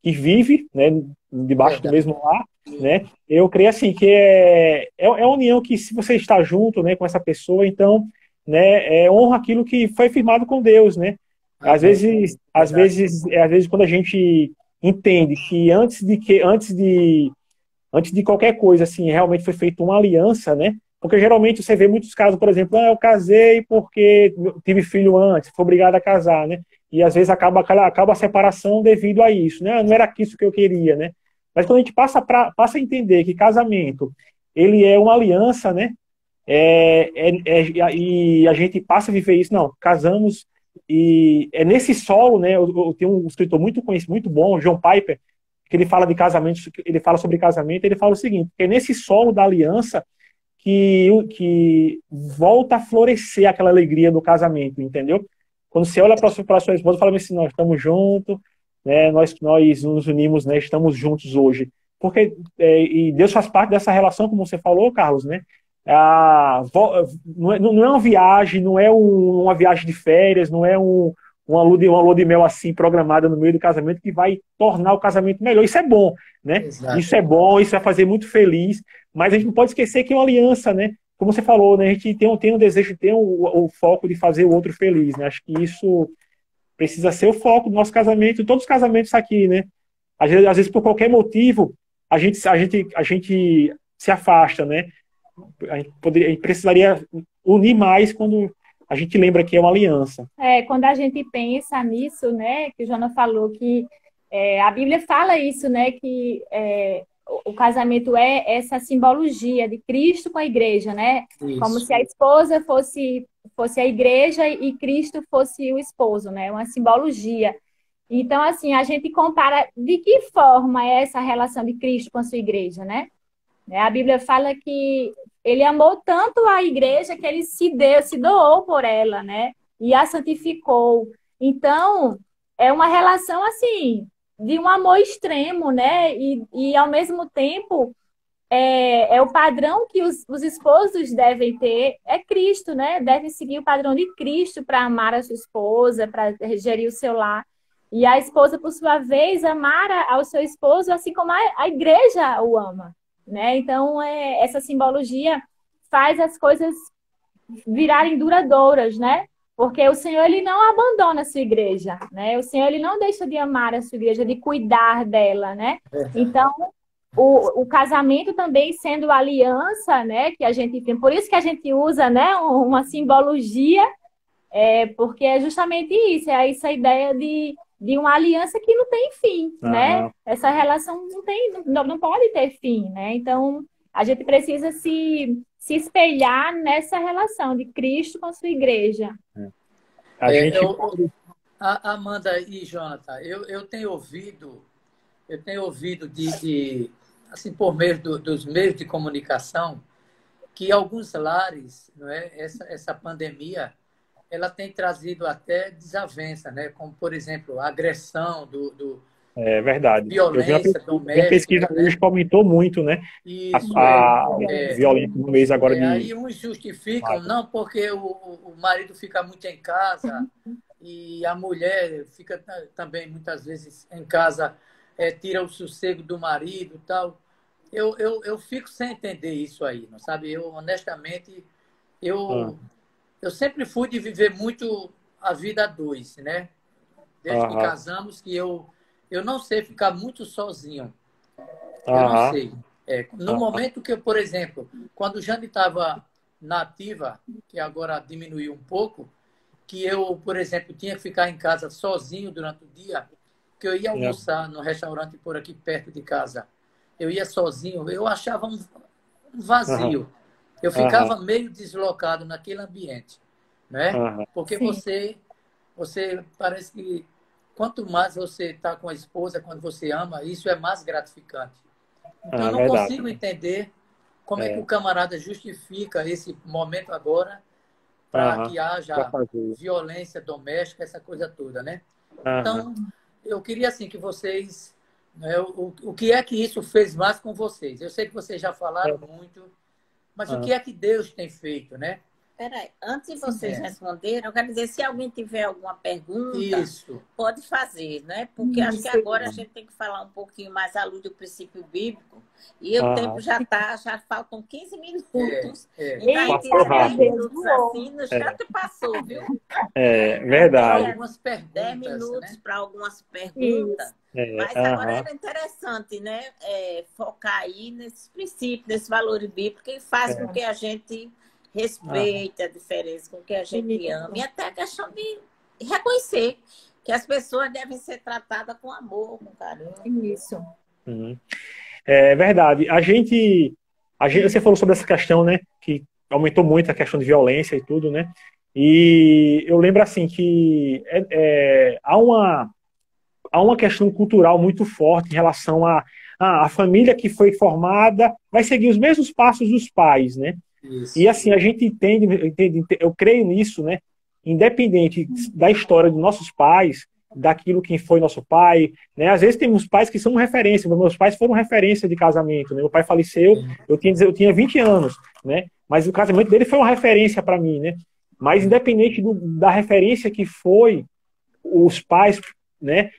Que vive, né? Debaixo do Verdade. mesmo lar, né? Eu creio assim que é uma união que, se você está junto, né, com essa pessoa, então, né? Honra aquilo que foi firmado com Deus, né? Às Amém. vezes, Verdade. quando a gente entende que antes de qualquer coisa, assim, realmente foi feita uma aliança, né? Porque geralmente você vê muitos casos, por exemplo, eu casei porque tive filho antes, fui obrigado a casar, né? E às vezes acaba a separação devido a isso, né? Não era isso que eu queria, né? Mas quando a gente passa a entender que casamento, ele é uma aliança, né? E a gente passa a viver isso, não, casamos E é nesse solo, né? Eu tenho um escritor muito conhecido, muito bom, John Piper, que ele fala de casamento, ele fala sobre casamento, ele fala o seguinte, que é nesse solo da aliança que volta a florescer aquela alegria do casamento, entendeu? Quando você olha para sua esposa e fala assim, nós estamos juntos, né? Nós nos unimos, né? Estamos juntos hoje. Porque e Deus faz parte dessa relação, como você falou, Carlos, né? Não é uma viagem, não é uma viagem de férias, não é uma lua de mel assim programada no meio do casamento que vai tornar o casamento melhor. Isso é bom, né? Exato. Isso é bom, isso vai fazer muito feliz, mas a gente não pode esquecer que é uma aliança, né? Como você falou, né? A gente tem um desejo, tem o foco de fazer o outro feliz, né? Acho que isso precisa ser o foco do nosso casamento, todos os casamentos aqui, né? Às vezes por qualquer motivo, a gente se afasta, né? A gente precisaria unir mais quando a gente lembra que é uma aliança. Quando a gente pensa nisso, né, que o Jonas falou que a Bíblia fala isso, né, que o casamento é essa simbologia de Cristo com a igreja, né? Isso. Como se a esposa fosse a igreja e Cristo fosse o esposo, né? Uma simbologia. Então, assim, a gente compara de que forma é essa relação de Cristo com a sua igreja, né? A Bíblia fala que ele amou tanto a igreja que ele se doou por ela, né? E a santificou. Então, é uma relação, assim, de um amor extremo, né? E ao mesmo tempo, é o padrão que os esposos devem ter, é Cristo, né? Devem seguir o padrão de Cristo para amar a sua esposa, para gerir o seu lar. E a esposa, por sua vez, amar ao seu esposo, assim como a igreja o ama. Né? Então, essa simbologia faz as coisas virarem duradouras, né? Porque o Senhor, ele não abandona a sua igreja, né? O Senhor, ele não deixa de amar a sua igreja, de cuidar dela, né? Então, o casamento também sendo aliança, né? Que a gente tem, por isso que a gente usa, né? Uma simbologia, porque é justamente isso, é essa ideia de uma aliança que não tem fim, né? Essa relação não pode ter fim, né? Então, a gente precisa se espelhar nessa relação de Cristo com a sua igreja. Amanda e Jonathan, eu tenho ouvido assim, por meio dos meios de comunicação, que alguns lares, não é? Essa pandemia, ela tem trazido até desavença, né? Como, por exemplo, a agressão É verdade. Violência doméstica. A pesquisa hoje aumentou muito, né? Isso, a violência no mês agora de... Aí uns justificam, não, porque o marido fica muito em casa e a mulher fica também muitas vezes em casa, tira o sossego do marido e tal. Eu fico sem entender isso aí, não sabe? Honestamente, eu sempre fui de viver muito a vida a dois, né? Desde que casamos, que eu não sei ficar muito sozinho. Eu não sei. No momento que eu, por exemplo, quando o Jane estava na ativa, que agora diminuiu um pouco, que eu, por exemplo, tinha que ficar em casa sozinho durante o dia, que eu ia almoçar no restaurante por aqui perto de casa. Eu ia sozinho, eu achava um vazio. Eu ficava meio deslocado naquele ambiente, né? Porque você parece que quanto mais você está com a esposa, quando você ama, isso é mais gratificante. Então, eu não consigo entender como é que o camarada justifica esse momento agora para que haja violência doméstica, essa coisa toda, né? Então, eu queria, assim, que vocês... Né, o que é que isso fez mais com vocês? Eu sei que vocês já falaram muito, mas o que é que Deus tem feito, né? Peraí, antes de vocês responderem, eu quero dizer, se alguém tiver alguma pergunta, pode fazer, né? Porque acho que agora a gente tem que falar um pouquinho mais à luz do princípio bíblico, e o tempo já faltam 15 minutos. Então, 10 minutos assim, no chat passou, viu? Verdade. Algumas perguntas, 10 minutos, né? Para algumas perguntas. Mas agora era interessante, né? Focar aí nesses princípios, nesses valores bíblicos, que faz com que a gente respeite a diferença, com que a gente ama. E até a questão de reconhecer que as pessoas devem ser tratadas com amor, com carinho. Isso. É verdade. Você falou sobre essa questão, né? Que aumentou muito a questão de violência e tudo, né? E eu lembro assim que há uma questão cultural muito forte em relação a família que foi formada vai seguir os mesmos passos dos pais, né? Isso. E assim, a gente eu creio nisso, né? Independente da história dos nossos pais, daquilo quem foi nosso pai, né? Às vezes temos pais que são referência, meus pais foram referência de casamento, né? Meu pai faleceu, eu tinha 20 anos, né? Mas o casamento dele foi uma referência para mim, né? Mas independente da referência que foi os pais, né?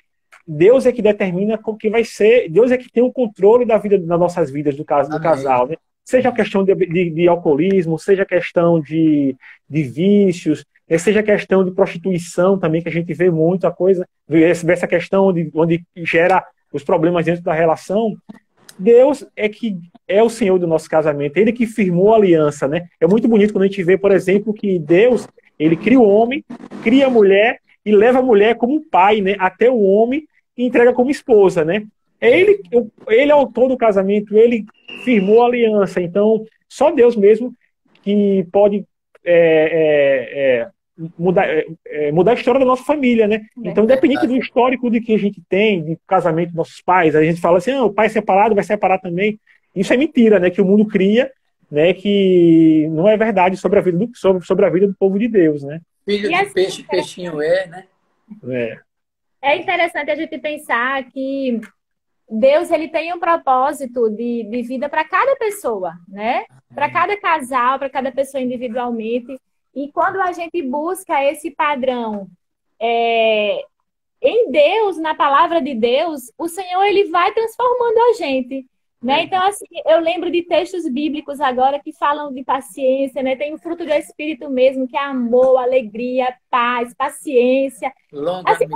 Deus é que determina como que vai ser, Deus é que tem o controle da vida, das nossas vidas do casal, né? Seja a questão de alcoolismo, seja a questão de vícios, seja a questão de prostituição também, que a gente vê muito a coisa, vê essa questão onde gera os problemas dentro da relação. Deus é que é o Senhor do nosso casamento, Ele que firmou a aliança, né? É muito bonito quando a gente vê, por exemplo, que Deus, Ele cria o homem, cria a mulher e leva a mulher como pai, né? Até o homem e entrega como esposa, né? Ele é o autor do casamento, ele firmou a aliança. Então, só Deus mesmo que pode mudar a história da nossa família, né? Então, independente do histórico de que a gente tem, de casamento dos nossos pais, a gente fala assim, o pai separado vai separar também. Isso é mentira, né? Que o mundo cria, né? Que não é verdade sobre a vida sobre a vida do povo de Deus, né? Filho de peixe, peixinho né? É interessante a gente pensar que Deus, ele tem um propósito de vida para cada pessoa, né? Para cada casal, para cada pessoa individualmente. E quando a gente busca esse padrão em Deus, na palavra de Deus, o Senhor, ele vai transformando a gente, né? Então, assim, eu lembro de textos bíblicos agora que falam de paciência, né? Tem o fruto do Espírito mesmo, que é amor, alegria, paz, paciência. Assim,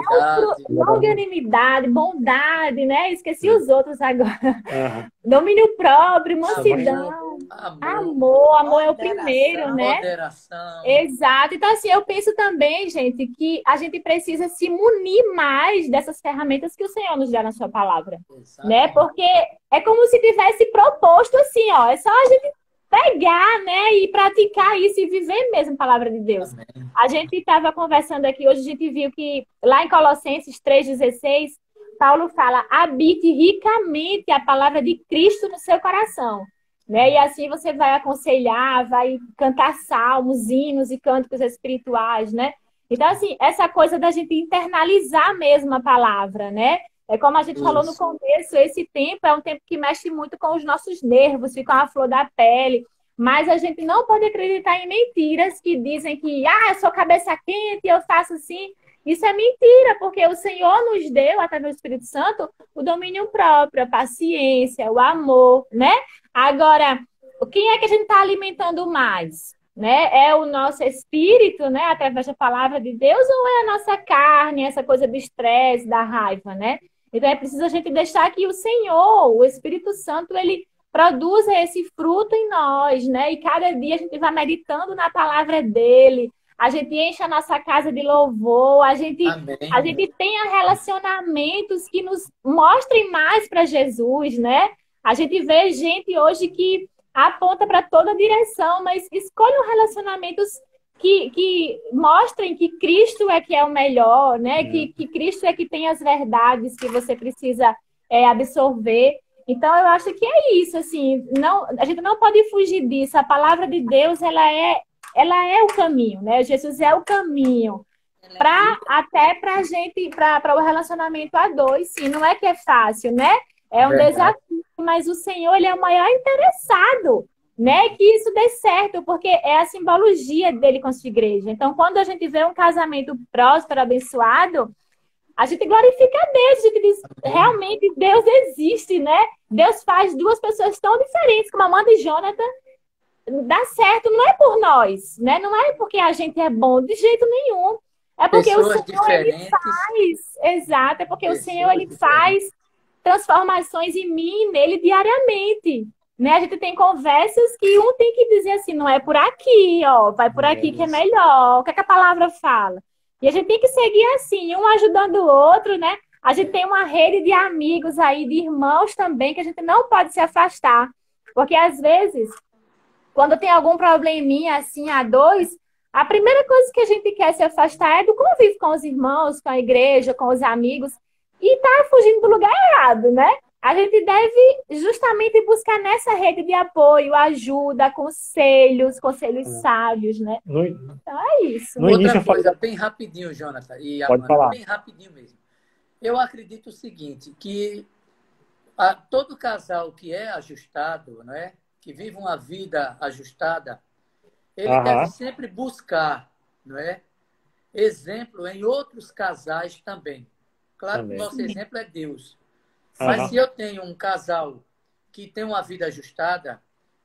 longanimidade, bondade, né? Esqueci os outros agora. Domínio próprio, mansidão, amor é o primeiro, né? Moderação. Exato. Então, assim, eu penso também, gente, que a gente precisa se munir mais dessas ferramentas que o Senhor nos dá na sua palavra, né? Porque é como se tivesse proposto assim, ó, é só a gente pegar, né, e praticar isso e viver mesmo a palavra de Deus. Amém. A gente estava conversando aqui, hoje a gente viu que lá em Colossenses 3,16, Paulo fala, habite ricamente a palavra de Cristo no seu coração, né? E assim você vai aconselhar, vai cantar salmos, hinos e cânticos espirituais, né? Então, assim, essa coisa da gente internalizar mesmo a palavra, né? É como a gente falou no começo, esse tempo é um tempo que mexe muito com os nossos nervos, fica uma flor da pele, mas a gente não pode acreditar em mentiras que dizem que, eu sou cabeça quente, eu faço assim. Isso é mentira, porque o Senhor nos deu, através do Espírito Santo, o domínio próprio, a paciência, o amor, né? Agora, quem é que a gente está alimentando mais? Né? É o nosso espírito, né? Através da palavra de Deus, ou é a nossa carne, essa coisa do estresse, da raiva, né? Então é preciso a gente deixar que o Senhor, o Espírito Santo, ele produza esse fruto em nós, né? E cada dia a gente vai meditando na palavra dele, a gente enche a nossa casa de louvor, a gente tenha relacionamentos que nos mostrem mais para Jesus, né? A gente vê gente hoje que aponta para toda direção, mas escolham relacionamentos que mostrem que Cristo é que é o melhor, né? Que Cristo é que tem as verdades que você precisa absorver. Então, eu acho que é isso, assim, a gente não pode fugir disso. A palavra de Deus, ela é o caminho, né? Jesus é o caminho. Até para a gente, para o relacionamento a dois, sim. Não é que é fácil, né? É um desafio, mas o Senhor, ele é o maior interessado, né? Que isso dê certo, porque é a simbologia dele com a sua igreja. Então, quando a gente vê um casamento próspero, abençoado, a gente glorifica a Deus, a gente diz, realmente Deus existe, né? Deus faz duas pessoas tão diferentes, como Amanda e Jonathan, dá certo, não é por nós, né? Não é porque a gente é bom, de jeito nenhum. É porque pessoas o Senhor, ele faz, exato, é porque o Senhor, ele faz transformações em mim e nele diariamente. Né? A gente tem conversas que um tem que dizer assim, não é por aqui, ó, vai por aqui que é melhor. O que é que a palavra fala? E a gente tem que seguir assim, um ajudando o outro, né? A gente tem uma rede de amigos aí, de irmãos também, que a gente não pode se afastar. Porque às vezes, quando tem algum probleminha assim a dois, A primeira coisa que a gente quer se afastar é do convívio com os irmãos, com a igreja, com os amigos, e tá fugindo do lugar errado, né? A gente deve justamente buscar nessa rede de apoio, ajuda, conselhos sábios, né? Então é isso. Outra coisa, bem rapidinho, Jonathan, e Pode Amanda, falar. bem rapidinho mesmo. Eu acredito o seguinte, que todo casal que é ajustado, né, que vive uma vida ajustada, ele deve sempre buscar, não é, exemplo em outros casais também. Claro que o nosso exemplo é Deus. Mas se eu tenho um casal que tem uma vida ajustada,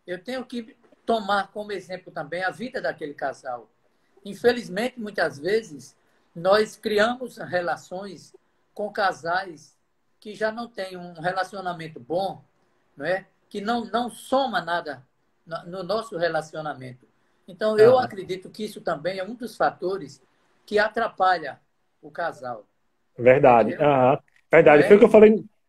eu tenho que tomar como exemplo também a vida daquele casal. Infelizmente, muitas vezes, nós criamos relações com casais que já não têm um relacionamento bom, não é? Que não soma nada no nosso relacionamento. Então, eu acredito que isso também é um dos fatores que atrapalha o casal. Verdade. Verdade. Foi o que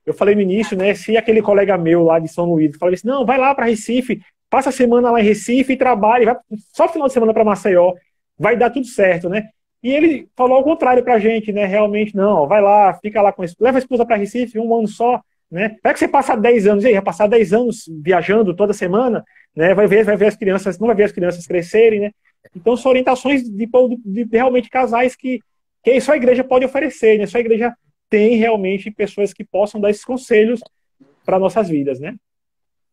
eu falei no início, né? Se aquele colega meu lá de São Luís falou assim, não, vai lá para Recife, passa a semana lá em Recife e trabalhe, vai só final de semana para Maceió, vai dar tudo certo, né? E ele falou ao contrário pra gente, né? Realmente, não, vai lá, fica lá com a esposa, leva a esposa para Recife, um ano só, né? Vai que você passa 10 anos, aí, vai passar 10 anos viajando toda semana, né? Vai ver as crianças, não vai ver as crianças crescerem, né? Então, são orientações de realmente casais que só a igreja pode oferecer, né? Só a igreja tem realmente pessoas que possam dar esses conselhos para nossas vidas, né?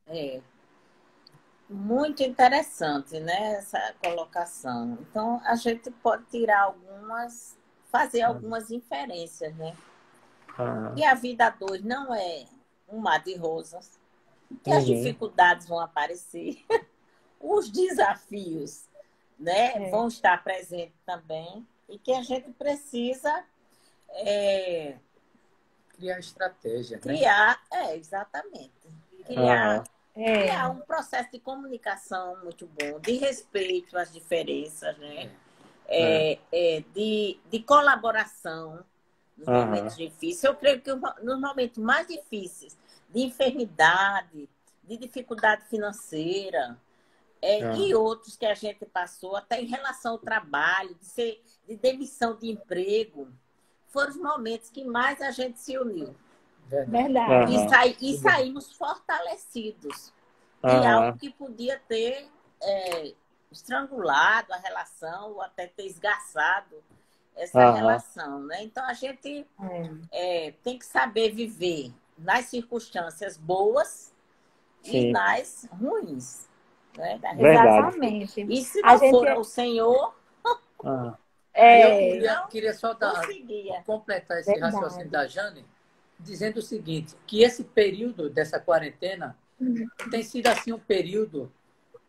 É. Muito interessante, né, essa colocação. Então, a gente pode tirar fazer algumas inferências, né? Que a vida a dois não é um mar de rosas, que as dificuldades vão aparecer, os desafios, né, vão estar presentes também, e que a gente precisa criar estratégia. Criar, exatamente. Criar um processo de comunicação muito bom, de respeito às diferenças, né? De colaboração nos momentos difíceis. Eu creio que nos momentos mais difíceis, de enfermidade, de dificuldade financeira, e outros que a gente passou, até em relação ao trabalho, de demissão de emprego, foram os momentos que mais a gente se uniu. Verdade. E saímos fortalecidos. E algo que podia ter estrangulado a relação ou até ter esgarçado essa relação, né? Então, a gente tem que saber viver nas circunstâncias boas e nas ruins. Né? Exatamente. E se não for o Senhor... Eu queria só completar esse raciocínio da Jane, dizendo o seguinte, que esse período dessa quarentena tem sido assim um período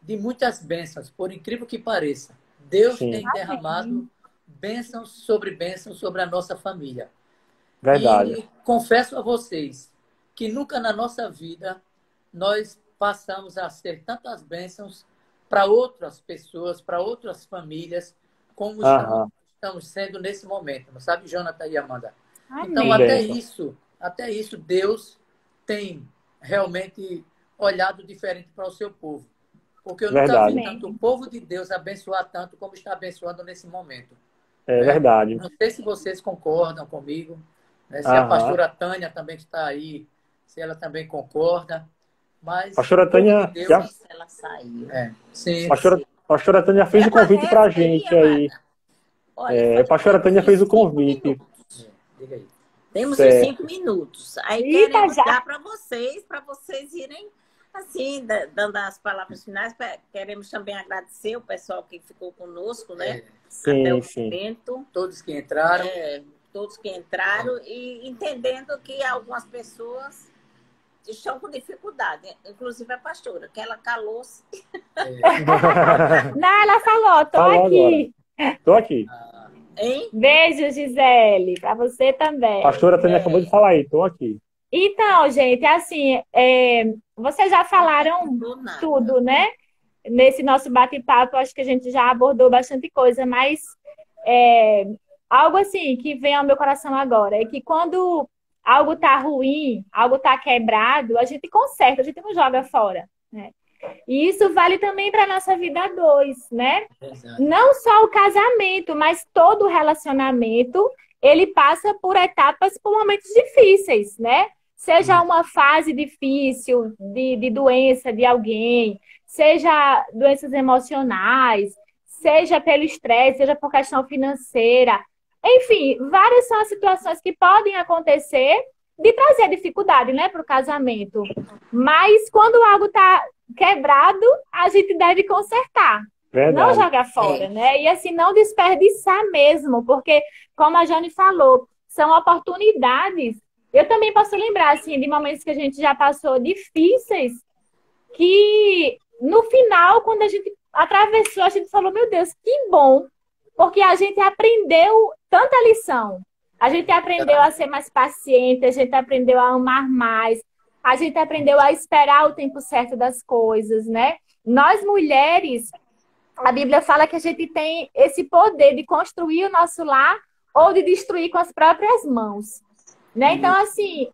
de muitas bênçãos, por incrível que pareça. Deus tem derramado bênçãos sobre a nossa família. Verdade. E confesso a vocês que nunca na nossa vida nós passamos a ser tantas bênçãos para outras pessoas, para outras famílias, como estamos sendo nesse momento. Não sabe, Jonathan e Amanda? Amém. Então, até isso, Deus tem realmente olhado diferente para o seu povo. Porque eu nunca vi tanto o povo de Deus abençoar tanto como está abençoando nesse momento. Verdade. Não sei se vocês concordam comigo, né? Se a pastora Tânia também que está aí, se ela também concorda. Mas pastora Tânia, de Deus, ela saiu. Sim. Pastora Tânia fez o convite para a gente aí. Olha, pastora Tânia fez o convite. Diga aí. Temos os 5 minutos. Aí queremos dar para vocês irem, assim, dando as palavras finais. Queremos também agradecer o pessoal que ficou conosco, né? Até o momento. Todos que entraram. Todos que entraram e entendendo que algumas pessoas estão com dificuldade, inclusive a pastora, que ela calou-se. Não, ela falou, tô aqui. Hein? Beijo, Gisele, para você também. Pastora Tânia acabou de falar aí, tô aqui. Então, gente, assim, vocês já falaram tudo, né? Nesse nosso bate-papo, acho que a gente já abordou bastante coisa, mas algo assim que vem ao meu coração agora é que quando algo tá ruim, algo tá quebrado, a gente conserta, a gente não joga fora, né? E isso vale também para a nossa vida a dois, né? Exato. Não só o casamento, mas todo o relacionamento, ele passa por etapas, por momentos difíceis, né? Seja uma fase difícil de doença de alguém, seja doenças emocionais, seja pelo estresse, seja por questão financeira. Enfim, várias são as situações que podem acontecer de trazer dificuldade, né, para o casamento. Mas quando algo está quebrado, a gente deve consertar. Não Verdade. jogar fora, né? E assim, não desperdiçar mesmo, porque, como a Jane falou, são oportunidades. Eu também posso lembrar, assim, de momentos que a gente já passou difíceis, que no final, quando a gente atravessou, a gente falou, meu Deus, que bom, porque a gente aprendeu tanta lição. A gente aprendeu a ser mais paciente, a gente aprendeu a amar mais, a gente aprendeu a esperar o tempo certo das coisas, né? Nós mulheres, a Bíblia fala que a gente tem esse poder de construir o nosso lar ou de destruir com as próprias mãos, né? Então, assim,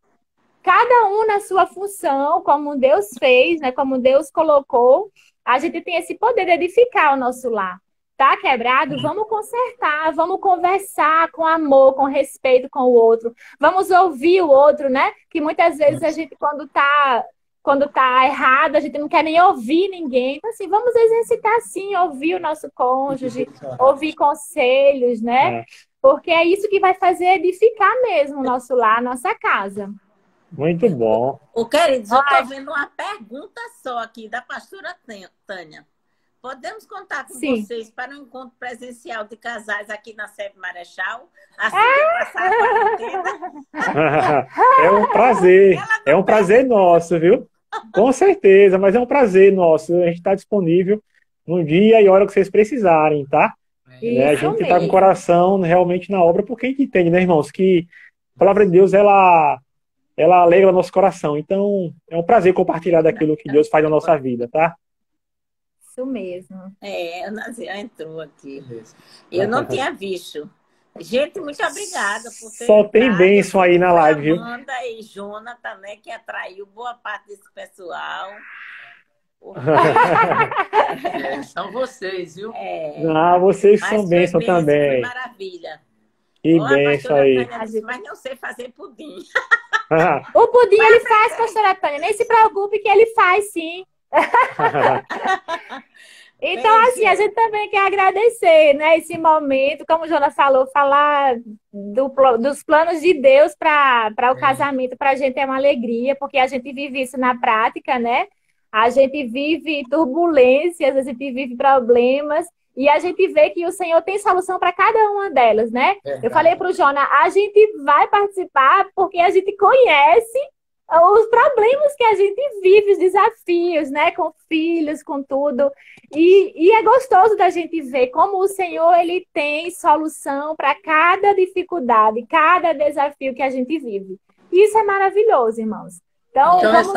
cada um na sua função, como Deus fez, né? Como Deus colocou, a gente tem esse poder de edificar o nosso lar. Tá quebrado? Vamos consertar, vamos conversar com amor, com respeito com o outro. Vamos ouvir o outro, né? Que muitas vezes a gente, quando tá errado, a gente não quer nem ouvir ninguém. Então, assim, vamos exercitar sim, ouvir o nosso cônjuge, ouvir conselhos, né? Porque é isso que vai fazer edificar mesmo o nosso lar, a nossa casa. Muito bom. Ô, queridos, eu estou vendo uma pergunta só aqui da pastora Tânia. Podemos contar com vocês para um encontro presencial de casais aqui na Sebe Marechal? Assim que passar a quarentena? É um prazer nosso, viu? Com certeza, mas é um prazer nosso. A gente está disponível no dia e hora que vocês precisarem, tá? A gente está com o coração realmente na obra, porque a gente entende, né, irmãos, que a palavra de Deus, ela alegra o nosso coração. Então, é um prazer compartilhar daquilo que Deus faz na nossa vida, tá? Isso mesmo. A Nazia entrou aqui. Eu não tinha visto. Gente, muito obrigada por ter Só tem bênção aí na live, viu? Amanda e Jonathan, né, que atraiu boa parte desse pessoal. São vocês, viu? Vocês são bênção também. Foi maravilha. Que bênção aí. Mas não sei fazer pudim. O pudim ele faz, pastora Tânia. Nem se preocupe que ele faz, sim. Então, assim, a gente também quer agradecer, né, esse momento, como o Jonas falou, falar dos planos de Deus para o casamento, para a gente é uma alegria, porque a gente vive isso na prática, né? A gente vive turbulências, a gente vive problemas, e a gente vê que o Senhor tem solução para cada uma delas, né? Eu falei para o Jonas, a gente vai participar porque a gente conhece os problemas que a gente vive, os desafios, né? Com filhos, com tudo. E é gostoso da gente ver como o Senhor, ele tem solução para cada dificuldade, cada desafio que a gente vive. Isso é maravilhoso, irmãos. Então vamos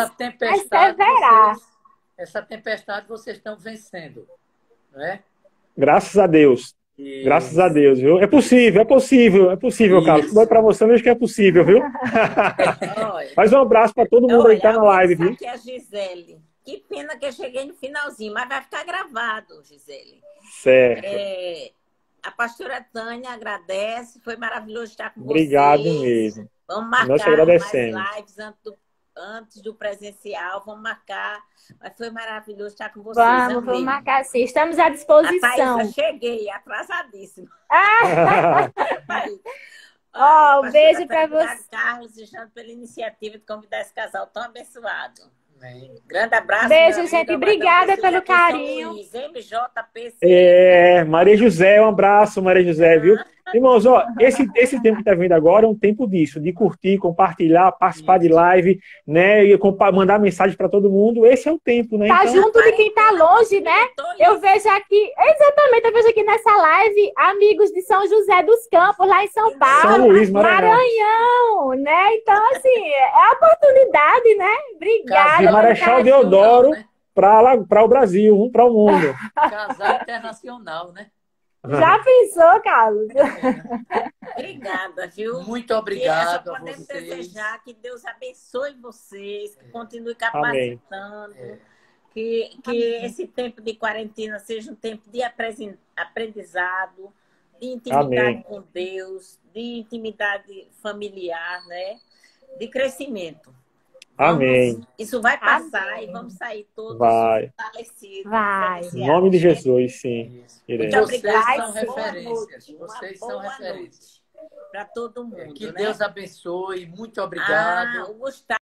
essa tempestade vocês estão vencendo, não é? Graças a Deus. Isso. Graças a Deus, viu? É possível, Carlos. Tudo para você, eu vejo que é possível, viu? Mais um abraço para todo mundo aí que tá na live, viu? Aqui é a Gisele. Que pena que eu cheguei no finalzinho, mas vai ficar gravado, Gisele. Certo. A pastora Tânia agradece, foi maravilhoso estar com Obrigado vocês. mesmo. Vamos marcar Nós agradecemos. mais lives antes do presencial, vamos marcar. Mas foi maravilhoso estar com vocês. Vamos marcar sim. Estamos à disposição. Thaisa, cheguei, atrasadíssima. Um beijo para você. Carlos e Jana pela iniciativa de convidar esse casal tão abençoado. Grande abraço. Beijo, gente. Obrigada pelo carinho. MJPC. Maria José, um abraço, Maria José, viu? Irmãos, ó, esse tempo que está vindo agora é um tempo disso, de curtir, compartilhar, participar de live, né? E mandar mensagem para todo mundo. Esse é o tempo, né? Tá então, junto de quem tá longe, né? Eu vejo aqui, exatamente, eu vejo aqui nessa live amigos de São José dos Campos, lá em São Paulo, São Luís, Maranhão, né? Então, assim, é a oportunidade, né? Obrigada. De Marechal Deodoro para o Brasil, para o mundo. Casal internacional, né? Já pensou, Carlos? Obrigada, viu? Muito obrigado a podemos vocês. Desejar que Deus abençoe vocês, que continue capacitando, Que esse tempo de quarentena seja um tempo de aprendizado, de intimidade Amém. com Deus, de intimidade familiar, né? De crescimento. Amém. Isso vai passar Amém. e vamos sair todos Vai. fortalecidos. Vai. Em nome de Jesus, sim. Isso. Iremos. Muito Vocês obrigada. são referências. Boa noite. Vocês Uma são boa referências. noite para todo mundo. Que né? Deus abençoe. Muito obrigado. O Gustavo.